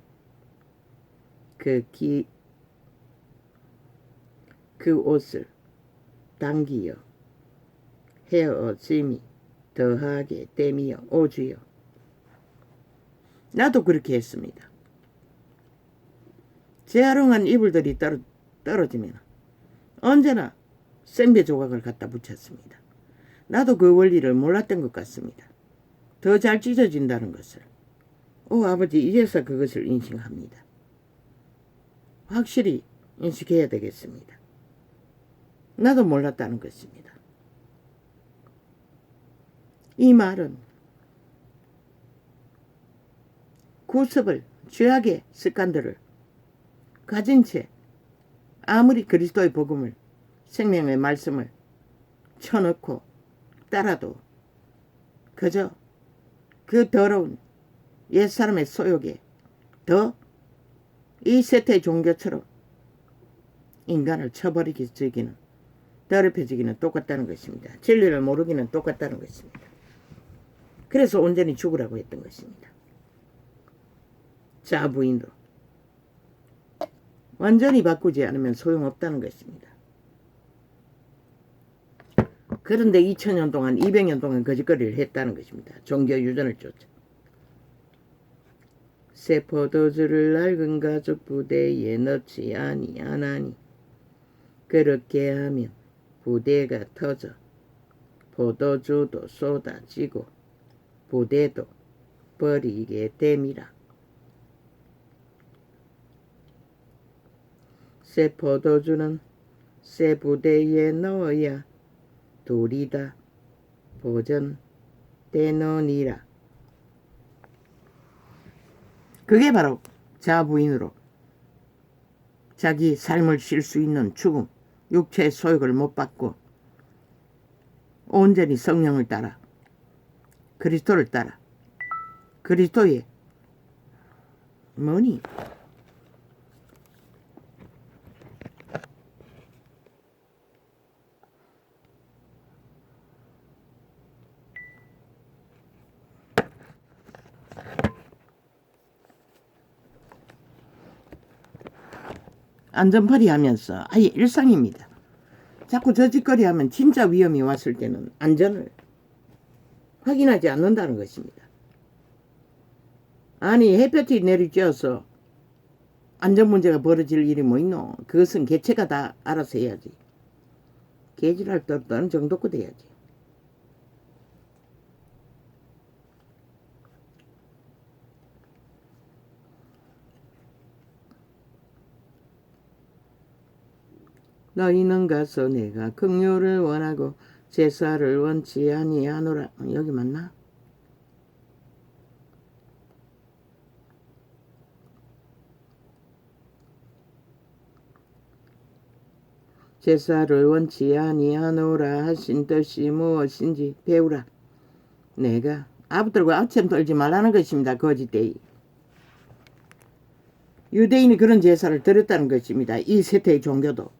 그 옷을 당기어 헤어짐이 더하게 됨이여. 오주여. 나도 그렇게 했습니다. 재활용한 이불들이 떨어지면 언제나 생배 조각을 갖다 붙였습니다. 나도 그 원리를 몰랐던 것 같습니다. 더 잘 찢어진다는 것을. 아버지, 이제서 그것을 인식합니다. 확실히 인식해야 되겠습니다. 나도 몰랐다는 것입니다. 이 말은 구습을, 죄악의 습관들을 가진 채 아무리 그리스도의 복음을, 생명의 말씀을 쳐넣고 따라도 그저 그 더러운 옛사람의 소욕에 더 이 세태 종교처럼 인간을 쳐버리기는 더럽혀지기는 똑같다는 것입니다. 진리를 모르기는 똑같다는 것입니다. 그래서 온전히 죽으라고 했던 것입니다. 자부인도 완전히 바꾸지 않으면 소용없다는 것입니다. 그런데 2000년 동안 200년 동안 거짓거리를 했다는 것입니다. 종교 유전을 쫓아. 새 포도주를 낡은 가죽 부대에 넣지 아니하나니 그렇게 하면 부대가 터져 포도주도 쏟아지고 부대도 버리게 됨이라. 새 포도주는 새 부대에 넣어야 둘이 다 보존되느니라. 그게 바로 자부인으로 자기 삶을 쉴 수 있는 죽음, 육체의 소욕을 못 받고 온전히 성령을 따라 그리스도를 따라 그리스도의 뭐니? 안전팔이 하면서 아예 일상입니다. 자꾸 저짓거리 하면 진짜 위험이 왔을 때는 안전을 확인하지 않는다는 것입니다. 아니 햇볕이 내리쬐어서 안전 문제가 벌어질 일이 뭐 있노? 그것은 개체가 다 알아서 해야지. 개질할 때 어느 정도껏 돼야지. 너희는 가서 내가 긍휼을 원하고 제사를 원치 아니하노라. 여기 맞나? 제사를 원치 아니하노라 하신 뜻이 무엇인지 배우라. 내가 아부들과 아첨 떨지 말라는 것입니다. 거짓되이. 유대인이 그런 제사를 드렸다는 것입니다. 이 세태의 종교도.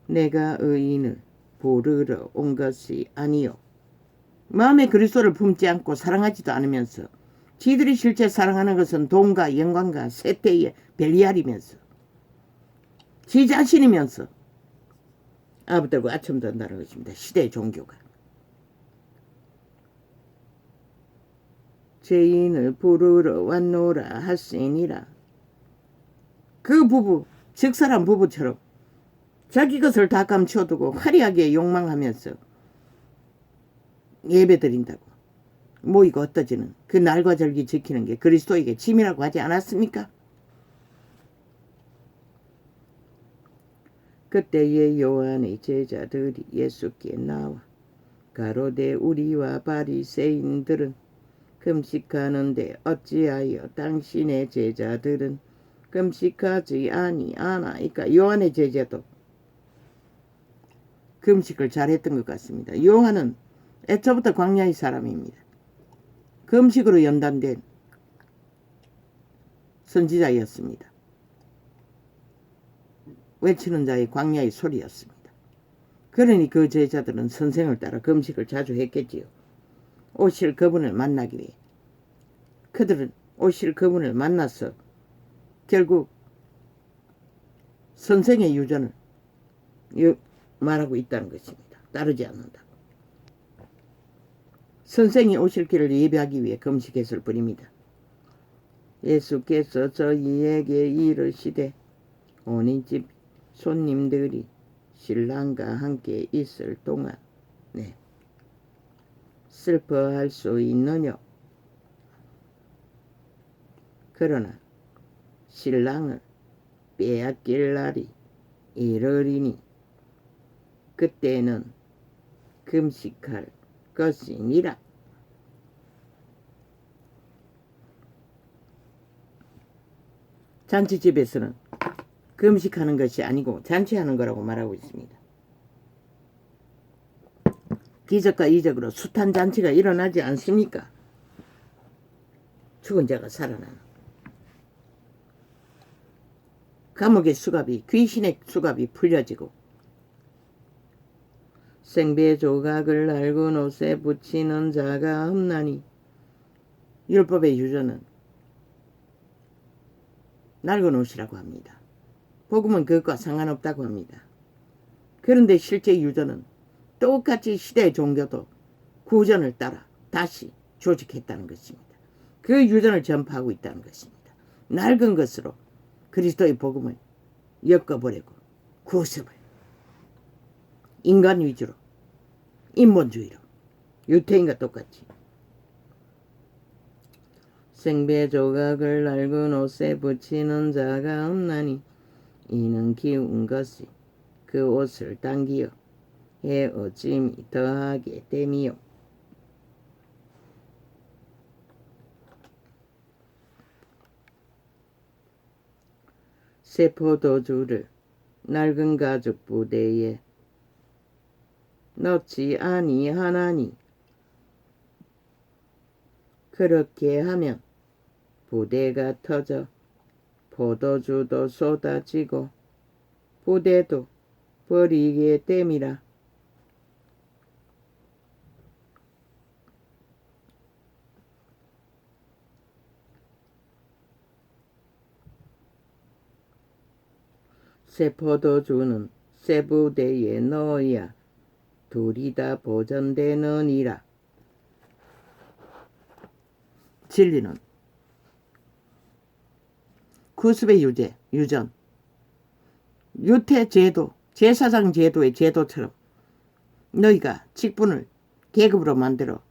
내가 의인을 부르러 온 것이 아니요. 마음에 그리스도를 품지 않고 사랑하지도 않으면서 지들이 실제 사랑하는 것은 돈과 영광과 세태의 벨리알이면서 지 자신이면서 아부들과 아첨 든다는 것입니다. 시대의 종교가. 죄인을 부르러 왔노라 하시니라. 그 부부, 즉사람 부부처럼 자기 것을 다 감춰두고 화려하게 욕망하면서 예배드린다고 모이고 흩어지는 그 날과 절기 지키는 게 그리스도에게 짐이라고 하지 않았습니까? 그때에 요한의 제자들이 예수께 나와 가로되 우리와 바리새인들은 금식하는데 어찌하여 당신의 제자들은 금식하지 아니하나이까. 요한의 제자도 금식을 잘했던 것 같습니다. 요한은 애초부터 광야의 사람입니다. 금식으로 연단된 선지자였습니다. 외치는 자의 광야의 소리였습니다. 그러니 그 제자들은 선생을 따라 금식을 자주 했겠지요. 오실 그분을 만나기 위해. 그들은 오실 그분을 만나서 결국 선생의 유전을 말하고 있다는 것입니다. 따르지 않는다. 선생이 오실 길을 예배하기 위해 금식했을 뿐입니다. 예수께서 저희에게 이르시되 온 집 손님들이 신랑과 함께 있을 동안 슬퍼할 수 있느냐. 그러나 신랑을 빼앗길 날이 이르리니 그때는 금식할 것이니라. 잔치집에서는 금식하는 것이 아니고 잔치하는 거라고 말하고 있습니다. 기적과 이적으로 숱한 잔치가 일어나지 않습니까? 죽은 자가 살아나는. 감옥의 수갑이, 귀신의 수갑이 풀려지고 생배 조각을 낡은 옷에 붙이는 자가 없나니. 율법의 유전은 낡은 옷이라고 합니다. 복음은 그것과 상관없다고 합니다. 그런데 실제 유전은 똑같이 시대의 종교도 구전을 따라 다시 조직했다는 것입니다. 그 유전을 전파하고 있다는 것입니다. 낡은 것으로 그리스도의 복음을 엮어버리고 구습을 인간 위주로 인본주의로 유태인과 똑같이 생배 조각을 낡은 옷에 붙이는 자가 없나니 이는 기운 것이 그 옷을 당기어 헤어짐이 더하게 됨이요. 새 포도주를 낡은 가죽 부대에 넣지 아니하나니 그렇게 하면 부대가 터져 포도주도 쏟아지고 부대도 버리게 됨이라. 새 포도주는 새 부대에 넣어야 둘이 다 보존되느니라. 진리는 구습의 유죄, 유전, 유태제도, 제사장 제도의 제도처럼 너희가 직분을 계급으로 만들어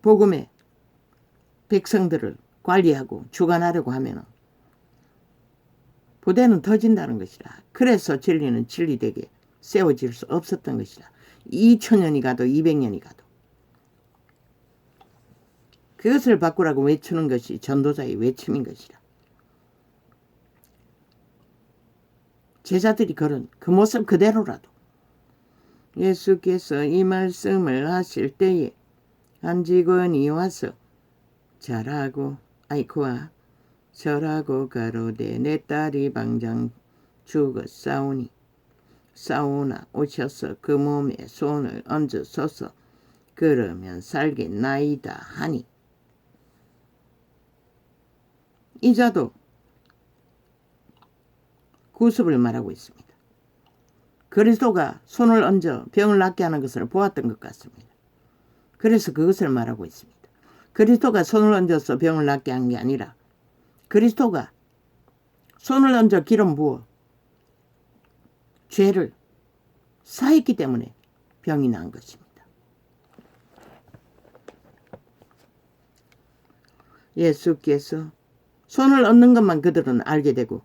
복음의 백성들을 관리하고 주관하려고 하면 부대는 터진다는 것이라. 그래서 진리는 진리되게 세워질 수 없었던 것이라. 2000년이 가도 200년이 가도 그것을 바꾸라고 외치는 것이 전도자의 외침인 것이라. 제자들이 걸은 그 모습 그대로라도 예수께서 이 말씀을 하실 때에 한 직원이 와서 잘하고 아이쿠아 절하고 가로되 내 딸이 방장 죽었사오니 사오나 오셔서 그 몸에 손을 얹으소서 그러면 살겠나이다 하니 이자도 구습을 말하고 있습니다. 그리스도가 손을 얹어 병을 낫게 하는 것을 보았던 것 같습니다. 그래서 그것을 말하고 있습니다. 그리스도가 손을 얹어서 병을 낫게 한 게 아니라 그리스도가 손을 얹어 기름 부어 죄를 사했기 때문에 병이 난 것입니다. 예수께서 손을 얹는 것만 그들은 알게 되고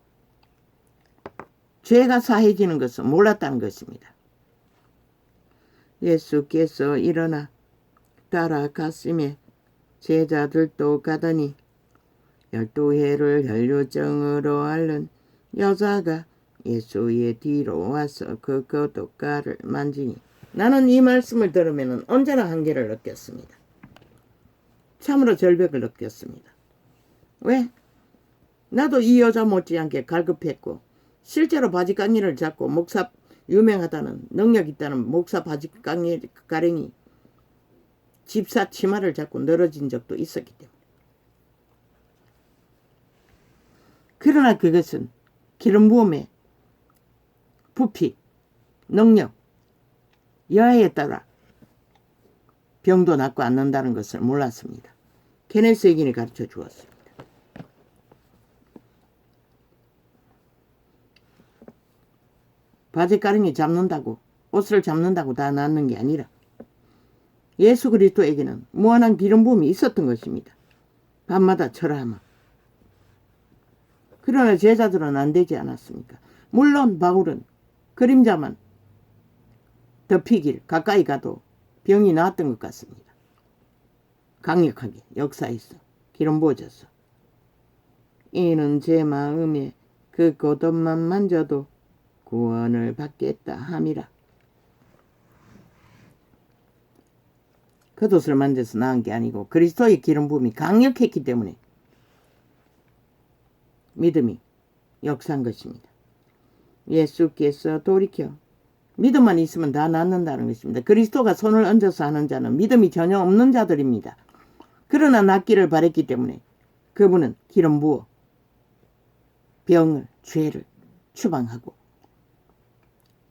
죄가 사해지는 것을 몰랐다는 것입니다. 예수께서 일어나 따라갔으며 제자들도 가더니 12해를 혈루증으로 앓는 여자가 예수의 뒤로 와서 그 겉옷가를 만지니 나는 이 말씀을 들으면 언제나 한계를 느꼈습니다. 참으로 절벽을 느꼈습니다. 왜? 나도 이 여자 못지않게 갈급했고 실제로 바지깡이를 잡고 목사 유명하다는 능력 있다는 목사 바지깡이 가랭이 집사 치마를 잡고 늘어진 적도 있었기 때문에 그러나 그것은 기름 부음의 부피, 능력, 여하에 따라 병도 낫고 않는다는 것을 몰랐습니다. 케네스 에긴이 가르쳐 주었습니다. 바지가랑이 잡는다고 옷을 잡는다고 다 낫는 게 아니라 예수 그리스도에게는 무한한 기름 부음이 있었던 것입니다. 밤마다 절하마. 그러나 제자들은 안 되지 않았습니까? 물론 바울은 그림자만 덮이길 가까이 가도 병이 나았던 것 같습니다. 강력하게 역사에서 기름 부어져서 이는 제 마음에 그 겉옷만 만져도 구원을 받겠다 함이라. 겉옷을 만져서 나은 게 아니고 그리스도의 기름 부음이 강력했기 때문에 믿음이 역사한 것입니다. 예수께서 돌이켜 믿음만 있으면 다 낫는다는 것입니다. 그리스도가 손을 얹어서 하는 자는 믿음이 전혀 없는 자들입니다. 그러나 낫기를 바랬기 때문에 그분은 기름 부어 병을, 죄를 추방하고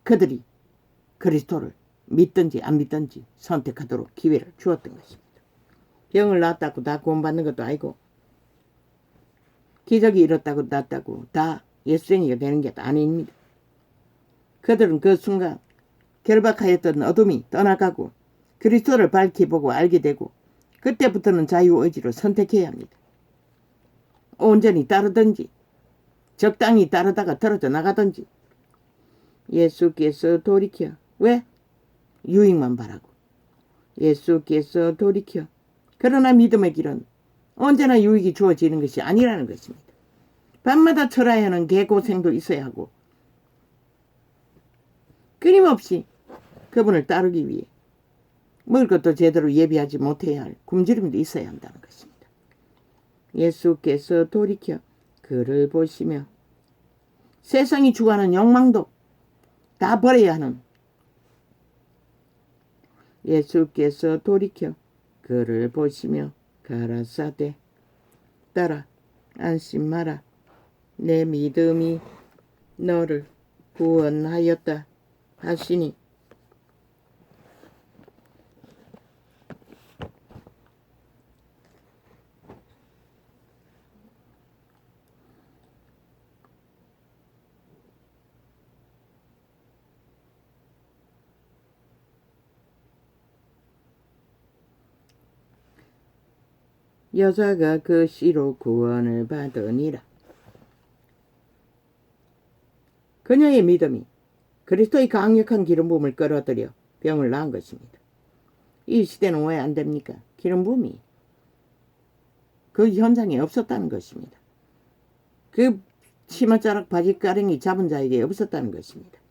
그들이 그리스도를 믿든지 안 믿든지 선택하도록 기회를 주었던 것입니다. 병을 낫다고 다 구원받는 것도 아니고 기적이 일었다고 낫다고 다 예수쟁이가 되는 게 아닙니다. 그들은 그 순간 결박하였던 어둠이 떠나가고 그리스도를 밝히 보고 알게 되고 그때부터는 자유의지로 선택해야 합니다. 온전히 따르든지 적당히 따르다가 떨어져 나가든지 예수께서 돌이켜 왜? 유익만 바라고 예수께서 돌이켜 그러나 믿음의 길은 언제나 유익이 주어지는 것이 아니라는 것입니다. 밤마다 철야야 하는 개고생도 있어야 하고 끊임없이 그분을 따르기 위해 먹을 것도 제대로 예비하지 못해야 할 굶주림도 있어야 한다는 것입니다. 예수께서 돌이켜 그를 보시며 세상이 추구하는 욕망도 다 버려야 하는 예수께서 돌이켜 그를 보시며 가라사대 따라 안심마라 내 믿음이 너를 구원하였다 하시니 여자가 그 씨로 구원을 받으니라. 그녀의 믿음이 그리스도의 강력한 기름 부음을 끌어들여 병을 낳은 것입니다. 이 시대는 왜 안 됩니까? 기름 부음이 그 현장에 없었다는 것입니다. 그 치마자락 바지가랭이 잡은 자에게 없었다는 것입니다.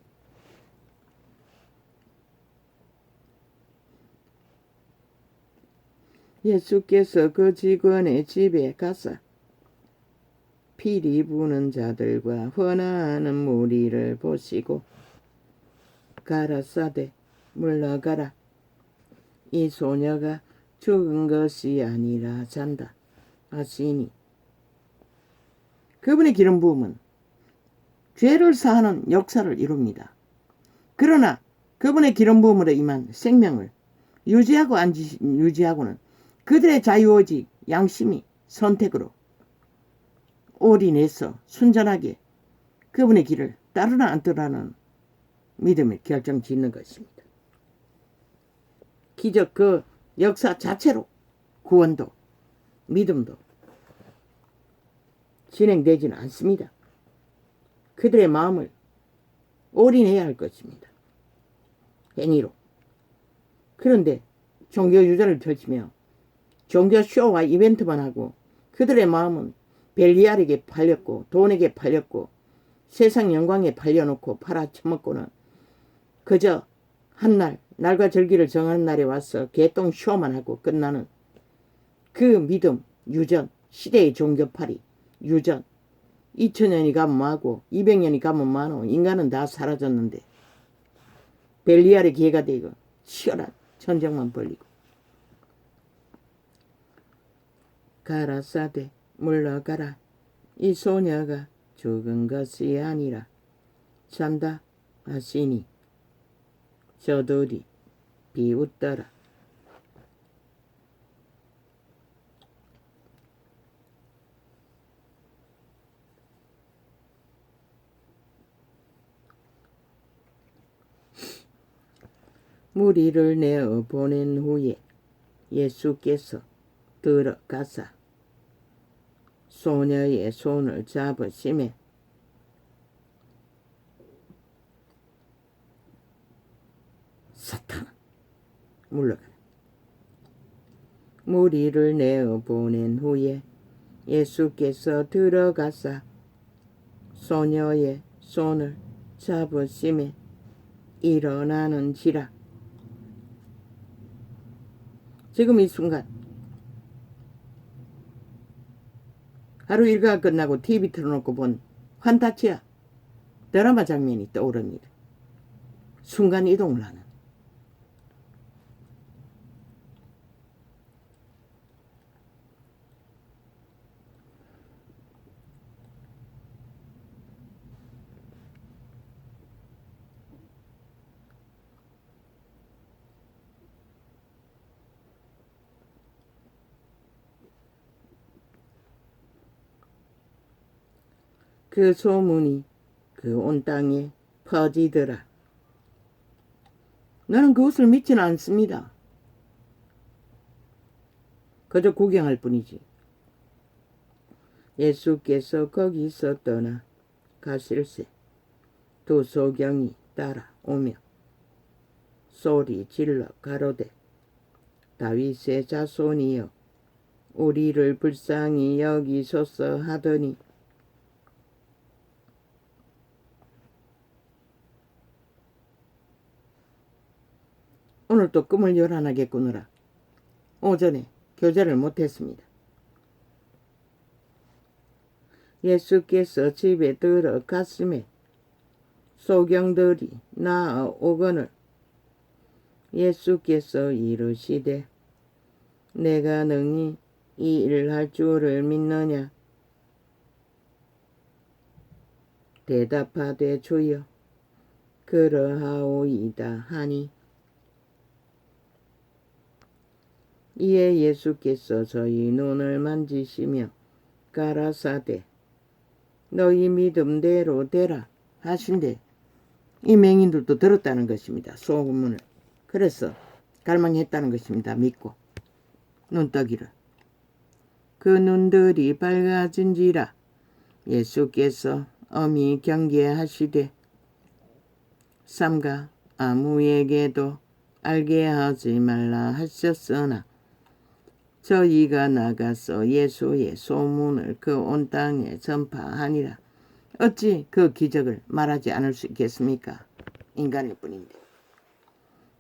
예수께서 그 직원의 집에 가서 피리 부는 자들과 헌화하는 무리를 보시고 가라사대 물러가라. 이 소녀가 죽은 것이 아니라 잔다 하시니 그분의 기름 부음은 죄를 사하는 역사를 이룹니다. 그러나 그분의 기름 부음으로 임한 생명을 유지하고 안 유지하고는 그들의 자유의지, 양심이 선택으로 올인해서 순전하게 그분의 길을 따르나 안 따르라는 믿음을 결정짓는 것입니다. 기적 그 역사 자체로 구원도 믿음도 진행되지는 않습니다. 그들의 마음을 올인해야 할 것입니다. 행위로. 그런데 종교유전을 펼치며 종교쇼와 이벤트만 하고 그들의 마음은 벨리알에게 팔렸고 돈에게 팔렸고 세상 영광에 팔려놓고 팔아쳐먹고는 그저 한날 날과 절기를 정하는 날에 와서 개똥쇼만 하고 끝나는 그 믿음, 유전, 시대의 종교팔이, 유전 2000년이 가면 뭐하고 200년이 가면 뭐하노. 인간은 다 사라졌는데 벨리알의 기회가 되고 치열한 전쟁만 벌리고 가라사대 물러가라. 이 소녀가 죽은 것이 아니라 잔다 하시니 저들이 비웃더라. 무리를 내어 보낸 후에 예수께서 들어가사 소녀의 손을 잡으시매 사탄아 물러가라. 무리를 내어 보낸 후에 예수께서 들어가사 소녀의 손을 잡으시매 일어나는지라. 지금 이 순간 하루 일과가 끝나고 TV 틀어놓고 본 환타치아 드라마 장면이 떠오릅니다. 순간 이동을 하는. 그 소문이 그 온 땅에 퍼지더라. 나는 그것을 믿지는 않습니다. 그저 구경할 뿐이지. 예수께서 거기서 떠나 가실새 두 소경이 따라오며 소리 질러 가로되 다윗의 자손이여 우리를 불쌍히 여기소서 하더니 오늘 또 꿈을 요란하게 꾸느라 오전에 교제를 못했습니다. 예수께서 집에 들어갔음에 소경들이 나아오거늘 예수께서 이르시되 내가 능히 이 일을 할 줄을 믿느냐. 대답하되 주여 그러하오이다 하니 이에 예수께서 저희 눈을 만지시며 가라사대 너희 믿음대로 되라 하신대. 이 맹인들도 들었다는 것입니다. 소문을. 그래서 갈망했다는 것입니다. 믿고 눈뜨기를. 그 눈들이 밝아진지라 예수께서 엄히 경계하시되 삼가 아무에게도 알게 하지 말라 하셨으나 저희가 나가서 예수의 소문을 그 온 땅에 전파하니라. 어찌 그 기적을 말하지 않을 수 있겠습니까? 인간일 뿐인데.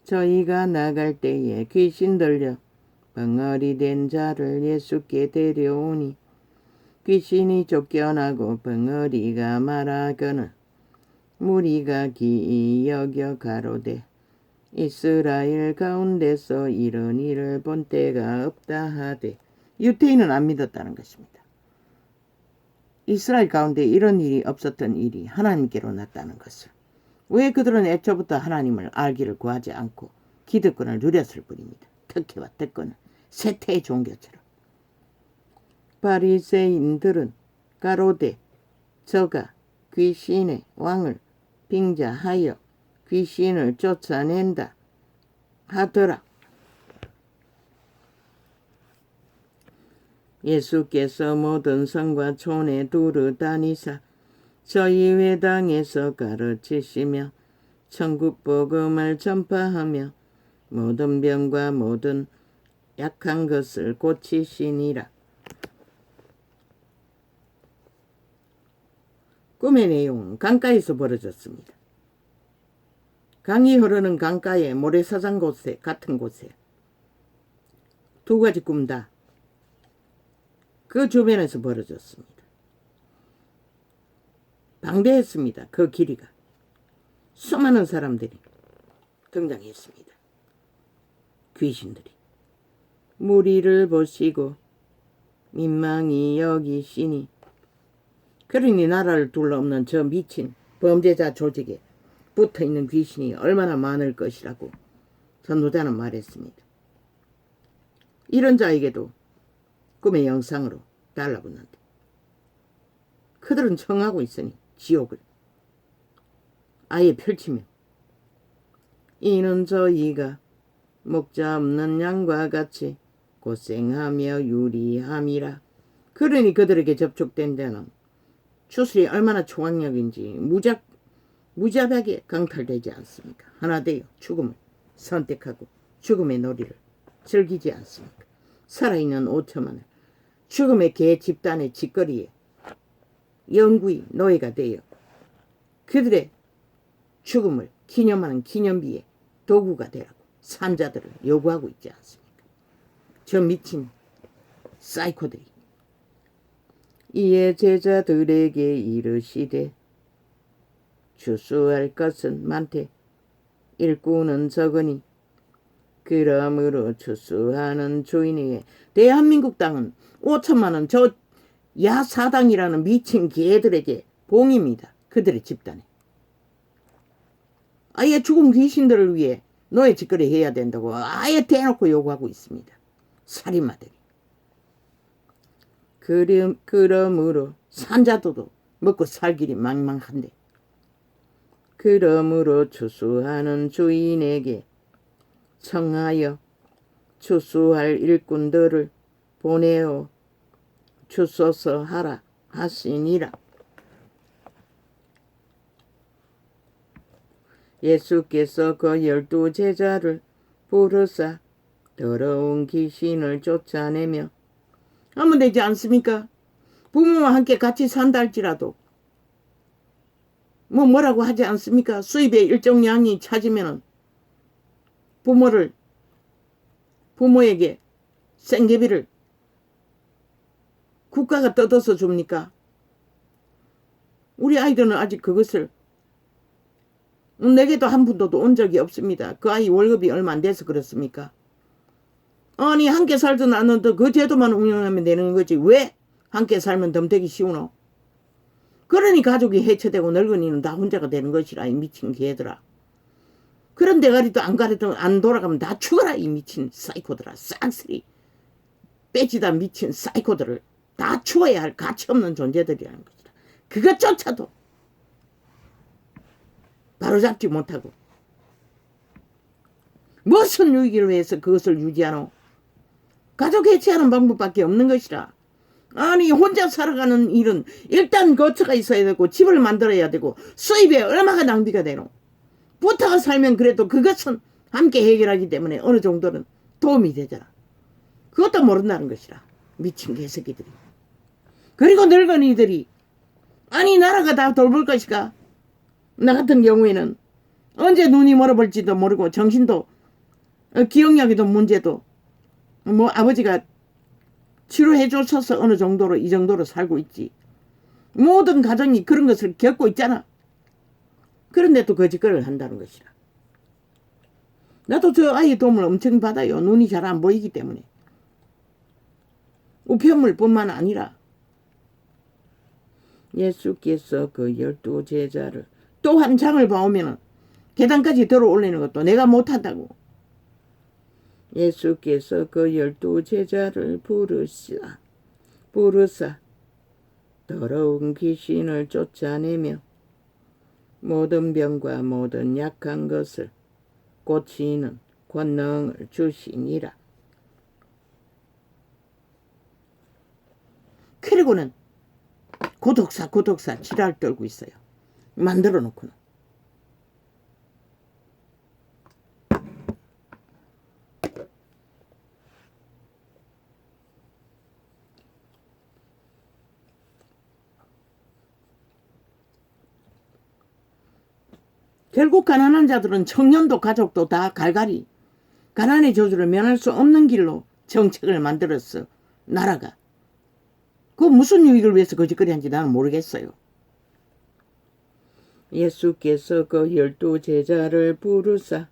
저희가 나갈 때에 귀신 들려 벙어리 된 자를 예수께 데려오니 귀신이 쫓겨나고 벙어리가 말하거늘 무리가 기이 여겨 가로되 이스라엘 가운데서 이런 일을 본 때가 없다 하되 유대인은 안 믿었다는 것입니다. 이스라엘 가운데 이런 일이 없었던 일이 하나님께로 났다는 것을. 왜 그들은 애초부터 하나님을 알기를 구하지 않고 기득권을 누렸을 뿐입니다. 특혜와 특권을 세태의 종교처럼. 바리새인들은 가로되 저가 귀신의 왕을 빙자하여 귀신을 쫓아낸다 하더라. 예수께서 모든 성과 촌에 두루 다니사 저희 회당에서 가르치시며 천국 복음을 전파하며 모든 병과 모든 약한 것을 고치시니라. 꿈의 내용은 강가에서 벌어졌습니다. 강이 흐르는 강가에 모래사장 곳에 같은 곳에 두 가지 꿈 다 그 주변에서 벌어졌습니다. 방대했습니다. 그 길이가. 수많은 사람들이 등장했습니다. 귀신들이. 무리를 보시고 민망히 여기시니 그러니 나라를 둘러없는 저 미친 범죄자 조직에 붙어있는 귀신이 얼마나 많을 것이라고 선도자는 말했습니다. 이런 자에게도 꿈의 영상으로 달라붙는데 그들은 청하고 있으니 지옥을 아예 펼치며 이는 저희가 목자 없는 양과 같이 고생하며 유리함이라. 그러니 그들에게 접촉된 데는 추술이 얼마나 초강력인지 무자비하게 강탈되지 않습니까? 하나 되어 죽음을 선택하고 죽음의 놀이를 즐기지 않습니까? 살아있는 5천만을 죽음의 개 집단의 짓거리에 영구히 노예가 되어 그들의 죽음을 기념하는 기념비의 도구가 되라고 산자들을 요구하고 있지 않습니까? 저 미친 사이코들이. 이에 제자들에게 이르시되 추수할 것은 많되 일꾼은 적으니 그러므로 추수하는 주인에게 대한민국 땅은 5천만 원 저 야사당이라는 미친 개들에게 봉입니다. 그들의 집단에. 아예 죽은 귀신들을 위해 노예 짓거리 해야 된다고 아예 대놓고 요구하고 있습니다. 살인마들이. 그러므로 산자도도 먹고 살 길이 망망한데 그러므로 추수하는 주인에게 청하여 추수할 일꾼들을 보내어 주소서 하라 하시니라. 예수께서 그 12 제자를 부르사 더러운 귀신을 쫓아내며 하면 되지 않습니까? 부모와 함께 같이 산다 할지라도 뭐라고 하지 않습니까? 수입의 일정량이 차지면은 부모에게 생계비를 국가가 뜯어서 줍니까? 우리 아이들은 아직 그것을 내게도 한 푼도 온 적이 없습니다. 그 아이 월급이 얼마 안 돼서 그렇습니까? 아니 함께 살든 않는데 그 제도만 운영하면 되는 거지 왜 함께 살면 덤되기 쉬우노? 그러니 가족이 해체되고 늙은이는 다 혼자가 되는 것이라 이 미친 개들아. 그런 대가리도 안 가려도 안 돌아가면 다 죽어라 이 미친 사이코들아. 쌍쓰리 빼지다 미친 사이코들을 다 죽어야 할 가치 없는 존재들이라는 것이다. 그것조차도 바로잡지 못하고 무슨 유익을 위해서 그것을 유지하노? 가족 해체하는 방법밖에 없는 것이라. 아니 혼자 살아가는 일은 일단 거처가 있어야 되고 집을 만들어야 되고 수입에 얼마가 낭비가 되노? 붙어가 살면 그래도 그것은 함께 해결하기 때문에 어느 정도는 도움이 되잖아. 그것도 모른다는 것이라. 미친 개새끼들이. 그리고 늙은이들이 아니 나라가 다 돌볼 것이가? 나 같은 경우에는 언제 눈이 멀어볼지도 모르고 정신도 기억력에도 문제도 뭐 아버지가 치료해 줬어서 어느 정도로 이 정도로 살고 있지. 모든 가정이 그런 것을 겪고 있잖아. 그런데도 거짓거리를 한다는 것이라. 나도 저 아이의 도움을 엄청 받아요. 눈이 잘 안 보이기 때문에. 우편물뿐만 아니라 예수께서 그 12 제자를 또 한 장을 봐오면 계단까지 들어 올리는 것도 내가 못한다고. 예수께서 그 12 제자를 부르사 더러운 귀신을 쫓아내며 모든 병과 모든 약한 것을 고치는 권능을 주시니라. 그리고는 고독사 지랄 떨고 있어요. 만들어 놓고는. 결국 가난한 자들은 청년도 가족도 다 갈갈이 가난의 저주를 면할 수 없는 길로 정책을 만들었어. 나라가. 그 무슨 유익을 위해서 거짓거리 한지 나는 모르겠어요. 예수께서 그 12 제자를 부르사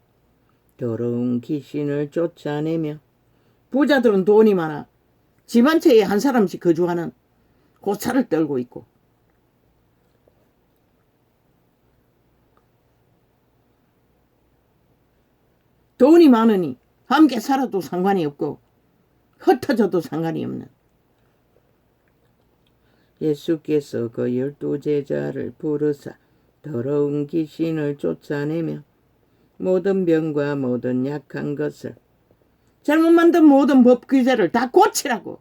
더러운 귀신을 쫓아내며 부자들은 돈이 많아 집 한 채에 한 사람씩 거주하는 고차를 떨고 있고 돈이 많으니 함께 살아도 상관이 없고 흩어져도 상관이 없는 예수께서 그 12 제자를 부르사 더러운 귀신을 쫓아내며 모든 병과 모든 약한 것을 잘못 만든 모든 법 규제를 다 고치라고.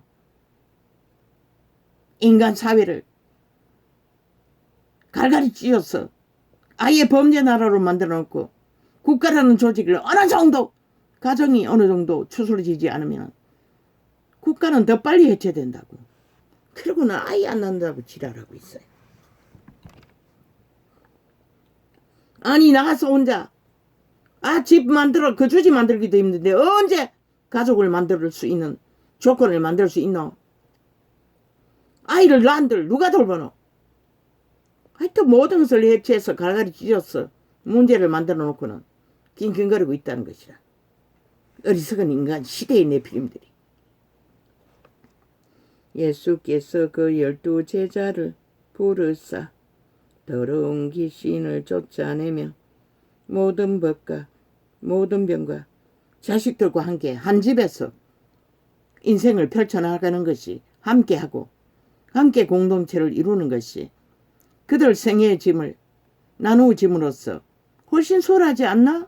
인간 사회를 갈갈이 찧어서 아예 범죄 나라로 만들어 놓고 국가라는 조직을 어느 정도 가정이 어느 정도 추스러지지 않으면 국가는 더 빨리 해체된다고. 그러고는 아예 안 난다고 지랄하고 있어요. 아니 나가서 혼자 집 만들어 거주지 만들기도 힘든데 언제 가족을 만들 수 있는 조건을 만들 수 있노? 아이를 낳은들 누가 돌보노? 하여튼 모든 것을 해체해서 갈갈이 찢어서 문제를 만들어 놓고는 낑낑거리고 있다는 것이라. 어리석은 인간 시대의 내피림들이. 예수께서 그 12 제자를 부르사 더러운 귀신을 쫓아내며 모든 법과 모든 병과 자식들과 함께 한 집에서 인생을 펼쳐나가는 것이 함께하고 함께 공동체를 이루는 것이 그들 생애의 짐을 나누어짐으로써 훨씬 수월하지 않나?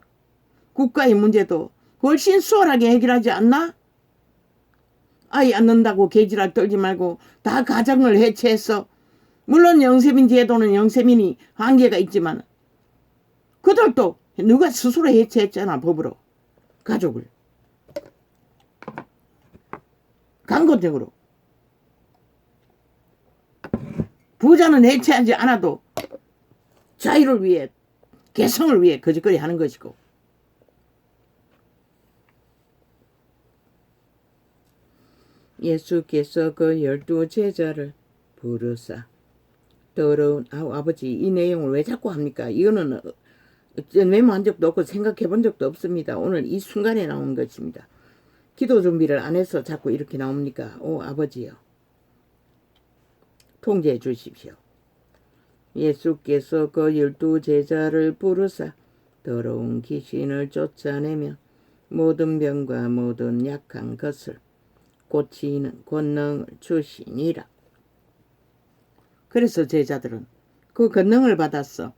국가의 문제도 훨씬 수월하게 해결하지 않나? 아이 안 낳는다고 개지랄 떨지 말고 다 가정을 해체해서 물론 영세민 제도는 영세민이 한계가 있지만 그들도 누가 스스로 해체했잖아. 법으로 가족을 강권적으로. 부자는 해체하지 않아도 자유를 위해 개성을 위해 거짓거리 하는 것이고 예수께서 그 12 제자를 부르사 더러운 아버지 이 내용을 왜 자꾸 합니까? 이거는 메모한 적도 없고 생각해 본 적도 없습니다. 오늘 이 순간에 나온 것입니다. 기도 준비를 안 해서 자꾸 이렇게 나옵니까? 오 아버지요 통제해 주십시오. 예수께서 그 12제자를 부르사 더러운 귀신을 쫓아내며 모든 병과 모든 약한 것을 고치는 권능을 주시니라. 그래서 제자들은 그 권능을 받았어.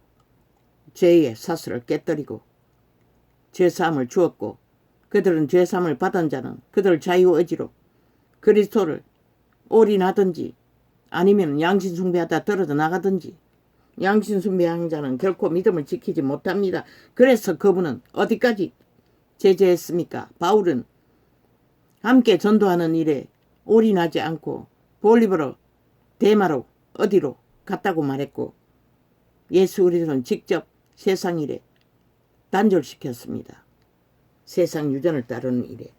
죄의 사슬을 깨뜨리고 죄사함을 주었고, 그들은 죄사함을 받은 자는 그들 자유의지로 그리스도를 올인하든지 아니면 양신 숭배하다 떨어져 나가든지, 양신 숭배하는 자는 결코 믿음을 지키지 못합니다. 그래서 그분은 어디까지 제재했습니까? 바울은 함께 전도하는 일에 올인하지 않고 볼리브로, 대마로, 어디로 갔다고 말했고, 예수 그리스도는 직접 세상 일에 단절시켰습니다. 세상 유전을 따르는 일에.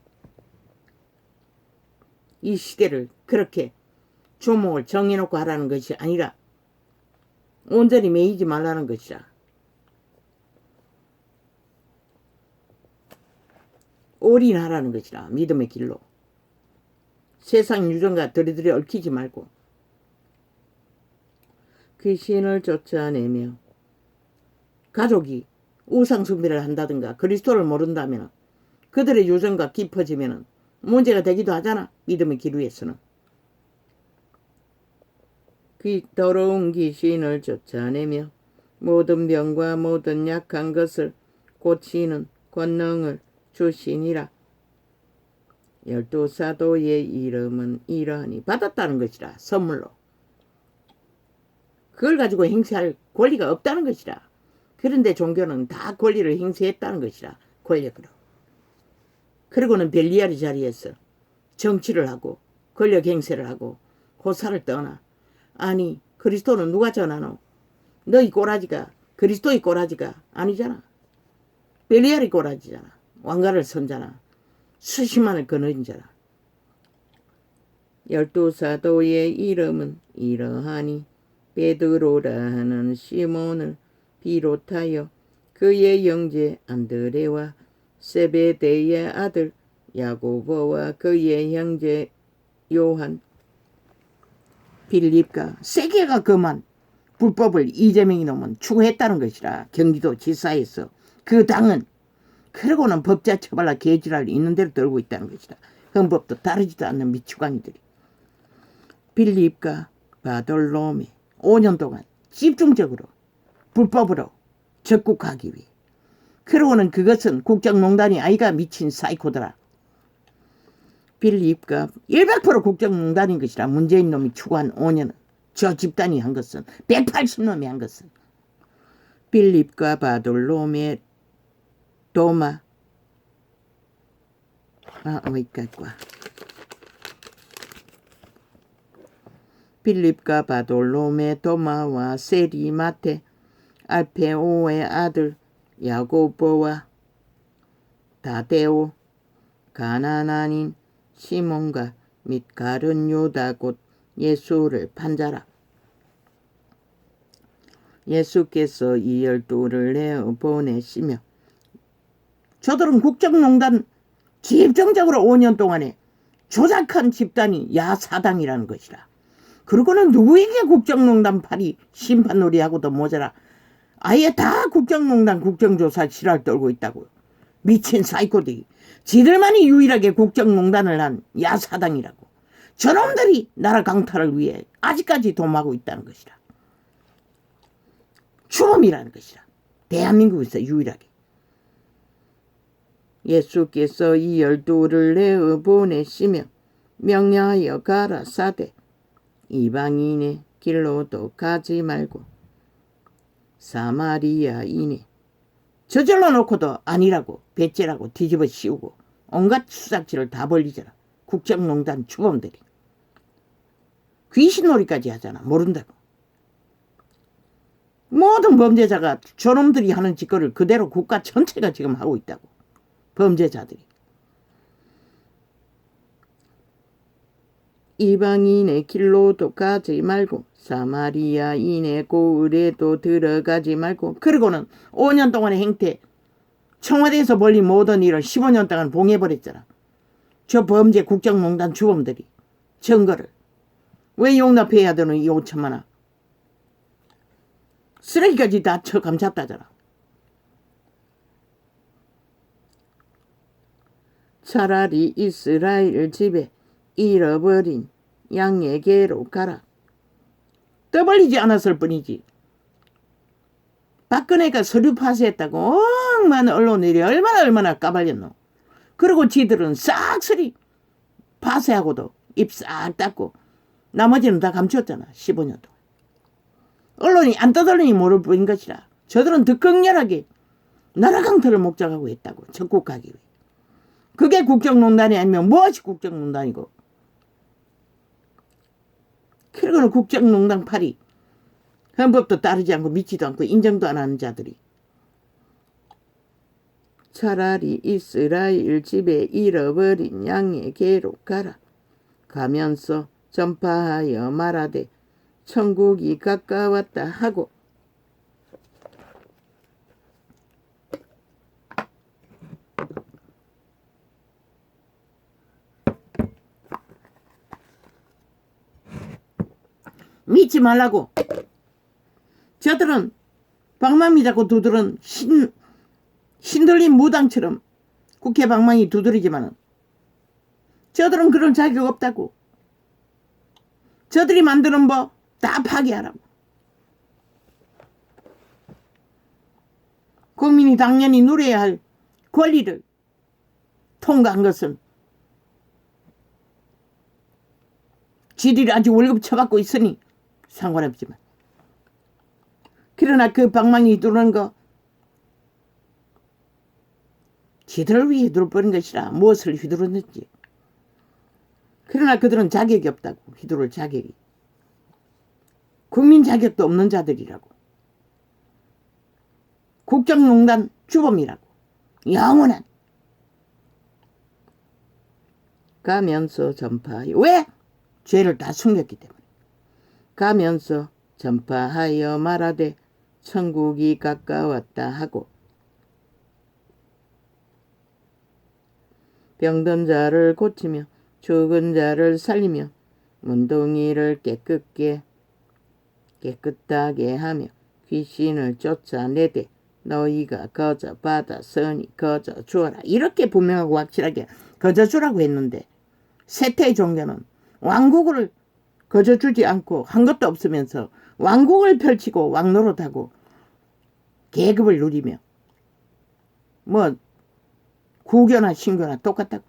이 시대를 그렇게 조목을 정해놓고 하라는 것이 아니라 온전히 매이지 말라는 것이라. 올인하라는 것이라. 믿음의 길로. 세상 유전과 들이들이 얽히지 말고 귀신을 쫓아내며, 가족이 우상숭배를 한다든가 그리스도를 모른다면 그들의 유전과 깊어지면 문제가 되기도 하잖아. 믿음의 길 위에서는. 더러운 귀신을 쫓아내며 모든 병과 모든 약한 것을 고치는 권능을 주시니라. 12사도의 이름은 이러하니, 받았다는 것이라. 선물로. 그걸 가지고 행세할 권리가 없다는 것이라. 그런데 종교는 다 권리를 행사했다는 것이라. 권력으로. 그리고는 벨리아리 자리에서 정치를 하고 권력 행세를 하고 호사를 떠나. 아니, 그리스도는 누가 전하노? 너희 꼬라지가, 그리스도의 꼬라지가 아니잖아. 벨리아리 꼬라지잖아. 왕가를 선잖아. 수십만을 거느린 자라. 12사도의 이름은 이러하니, 베드로라 하는 시몬을 비롯하여 그의 형제 안드레와 세베대의 아들 야고보와 그의 형제 요한, 빌립과 세계가 그만 불법을 이재명이 놈은 추구했다는 것이라. 경기도 지사에서 그 당은. 그러고는 법자 처벌라 개지랄 있는 대로 떨고 있다는 것이다. 헌법도 따르지도 않는 미추광이들이. 빌립과 바돌로메 5년 동안 집중적으로 불법으로 적국하기 위해. 그러고는 그것은 국정농단이 아이가 미친 사이코더라. 빌립과 100% 국정농단인 것이라. 문재인 놈이 추구한 5년은, 저 집단이 한 것은, 180놈이 한 것은. 빌립과 바돌로메, 도마, 어이까과 빌립과 바돌로메, 도마와 세리마테, 알페오의 아들 야고보와 다데오, 가나나인 시몬과 및 가룟 유다 곧 예수를 판자라. 예수께서 이 12를 내어 보내시며, 저들은 국정농단 집중적으로 5년 동안에 조작한 집단이 야사당이라는 것이라. 그러고는 누구에게 국정농단 팔이 심판놀이하고도 모자라. 아예 다 국정농단 국정조사 실화를 떨고 있다고요. 미친 사이코들이. 지들만이 유일하게 국정농단을 한 야사당이라고. 저놈들이 나라 강탈을 위해 아직까지 도모하고 있다는 것이라. 추범이라는 것이라. 대한민국에서 유일하게. 예수께서 이 12를 내어 보내시며 명령하여 가라사대 이방인의 길로도 가지 말고 사마리아인의, 저절로 놓고도 아니라고 배째라고 뒤집어 씌우고 온갖 수작질을 다 벌리잖아. 국정농단 주범들이. 귀신놀이까지 하잖아. 모른다고. 모든 범죄자가 저놈들이 하는 짓거리를 그대로 국가 전체가 지금 하고 있다고. 범죄자들이. 이방인의 길로도 가지 말고 사마리아인의 고을에도 들어가지 말고. 그리고는 5년 동안의 행태, 청와대에서 벌린 모든 일을 15년 동안 봉해버렸잖아. 저 범죄 국정농단 주범들이 증거를. 왜 용납해야 되는 이 5천만 원. 쓰레기까지 다 쳐 감쌌다잖아. 차라리 이스라엘 집에 잃어버린 양에게로 가라. 떠벌리지 않았을 뿐이지. 박근혜가 서류 파쇄했다고 얼마나 언론들이 얼마나 까발렸노. 그리고 지들은 싹쓸이 파쇄하고도 입 싹 닫고 나머지는 다 감췄잖아. 15년 동안. 언론이 안 떠들으니 모를 뿐인 것이라. 저들은 더 극렬하게 나라 강탈을 목적하고 있다고. 적국하기 위해. 그게 국정농단이 아니면 무엇이 국정농단이고. 그리고는 국정농단 팔이 헌법도 따르지 않고 믿지도 않고 인정도 안 하는 자들이. 차라리 이스라엘 집에 잃어버린 양에게로 가라. 가면서 전파하여 말하되 천국이 가까웠다 하고 믿지 말라고. 저들은 방망이 잡고 두드런 신들린 무당처럼 국회 방망이 두드리지만은 저들은 그런 자격 없다고. 저들이 만드는 법 다 파기하라고. 국민이 당연히 누려야 할 권리를 통과한 것은 지들이 아직 월급 쳐받고 있으니 상관없지만, 그러나 그 방망이 두는 거 지들을 위해 휘두르는 것이라. 무엇을 휘두르는지. 그러나 그들은 자격이 없다고. 휘두를 자격이. 국민 자격도 없는 자들이라고. 국정농단 주범이라고. 영원한. 가면서 전파하여. 왜? 죄를 다 숨겼기 때문에. 가면서 전파하여 말하되 천국이 가까웠다 하고 병든 자를 고치며 죽은 자를 살리며 문둥이를 깨끗하게 하며 귀신을 쫓아내되 너희가 거저 받았으니 거저 주어라. 이렇게 분명하고 확실하게 거저 주라고 했는데 세태의 종교는 왕국을 거저 주지 않고 한 것도 없으면서 왕국을 펼치고 왕노릇하고 계급을 누리며 뭐 구교나 신교나 똑같다고.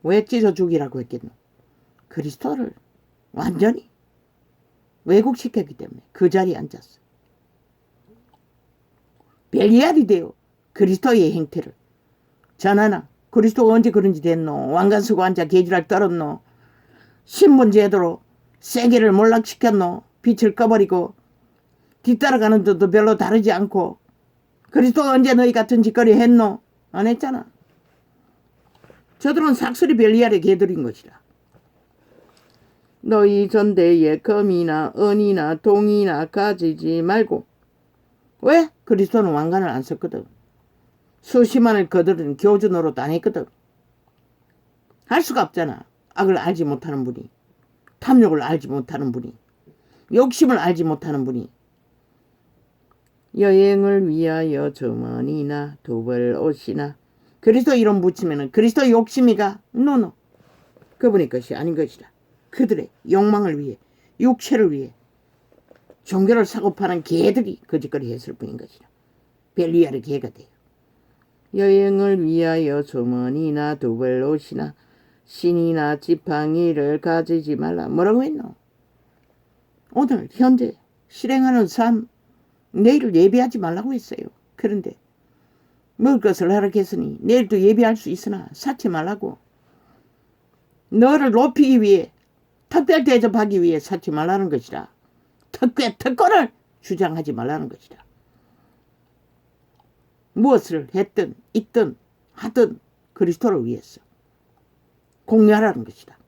왜 찢어 죽이라고 했겠노? 그리스도를 완전히 왜곡시켰기 때문에 그 자리에 앉았어. 벨리알이 되어 그리스도의 행태를 전하나. 그리스도가 언제 그런지 됐노? 왕관 쓰고 앉아 계지랄 떨었노? 신분 제도로 세계를 몰락시켰노? 빛을 꺼버리고 뒤따라가는 데도 별로 다르지 않고. 그리스도가 언제 너희 같은 짓거리 했노? 안 했잖아. 저들은 삭슬이 벨리알의 개들인 것이라. 너희 전대에 금이나 은이나 동이나 가지지 말고. 왜? 그리스도는 왕관을 안 썼거든. 수십만을 거두는 교주 노릇 안 했거든. 할 수가 없잖아. 악을 알지 못하는 분이. 탐욕을 알지 못하는 분이. 욕심을 알지 못하는 분이. 여행을 위하여 주머니나 두벌 옷이나. 그리스도 이름 붙이면은 그리스도 욕심이가 노노. 그분의 것이 아닌 것이다. 그들의 욕망을 위해, 육체를 위해 종교를 사고 파는 개들이 거짓거리 했을 뿐인 것이다. 벨리알의 개가 돼요. 여행을 위하여 주머니나 두벌 옷이나 신이나 지팡이를 가지지 말라. 뭐라고 했노? 오늘 현재 실행하는 삶, 내일을 예비하지 말라고 했어요. 그런데 먹을 것을 허락했으니 내일도 예비할 수 있으나 사치 말라고. 너를 높이기 위해, 특별 대접하기 위해 사치 말라는 것이다. 특권을 주장하지 말라는 것이다. 무엇을 했든 있든 하든 그리스도를 위해서 공유하라는 것이다.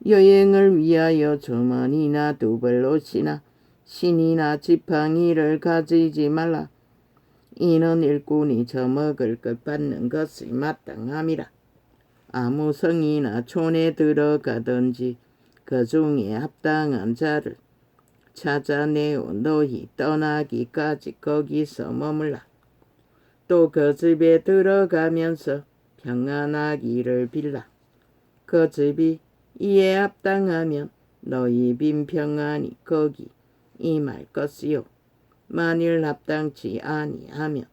여행을 위하여 주머니나 두벌 옷이나 신이나 지팡이를 가지지 말라. 이는 일꾼이 저먹을 것 받는 것이 마땅함이라. 아무 성이나 촌에 들어가든지 그 중에 합당한 자를 찾아내어 너희 떠나기까지 거기서 머물라. 또 그 집에 들어가면서 평안하기를 빌라. 그 집이 이에 합당하면 너희 빈 평안이 거기 임할 것이요. 만일 합당치 아니하면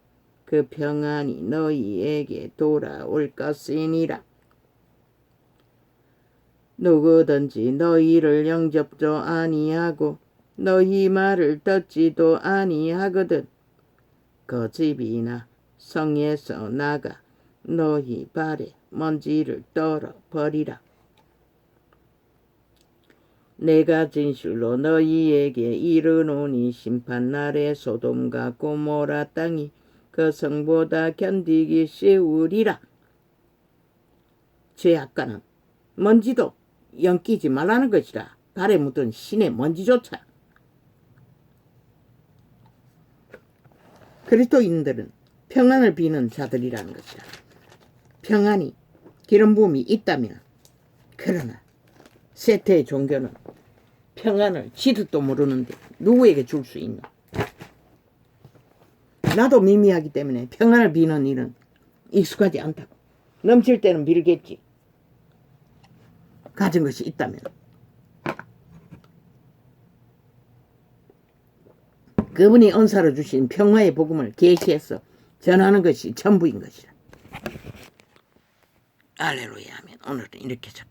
그 평안이 너희에게 돌아올 것이니라. 누구든지 너희를 영접도 아니하고 너희 말을 듣지도 아니하거든 그 집이나 성에서 나가 너희 발에 먼지를 떨어 버리라. 내가 진실로 너희에게 이르노니 심판날에 소돔과 고모라 땅이 그 성보다 견디기 쉬우리라. 죄악과는 먼지도 엮이지 말라는 것이라. 발에 묻은 신의 먼지조차. 그리스도인들은 평안을 비는 자들이라는 것이라. 평안이 기름 부음이 있다면, 그러나 세태의 종교는 평안을 지들도 모르는데 누구에게 줄 수 있나? 나도 미미하기 때문에 평안을 비는 일은 익숙하지 않다고. 넘칠 때는 빌겠지. 가진 것이 있다면. 그분이 은사로 주신 평화의 복음을 계시해서 전하는 것이 전부인 것이라. 할렐루야 하면 오늘은 이렇게 적혀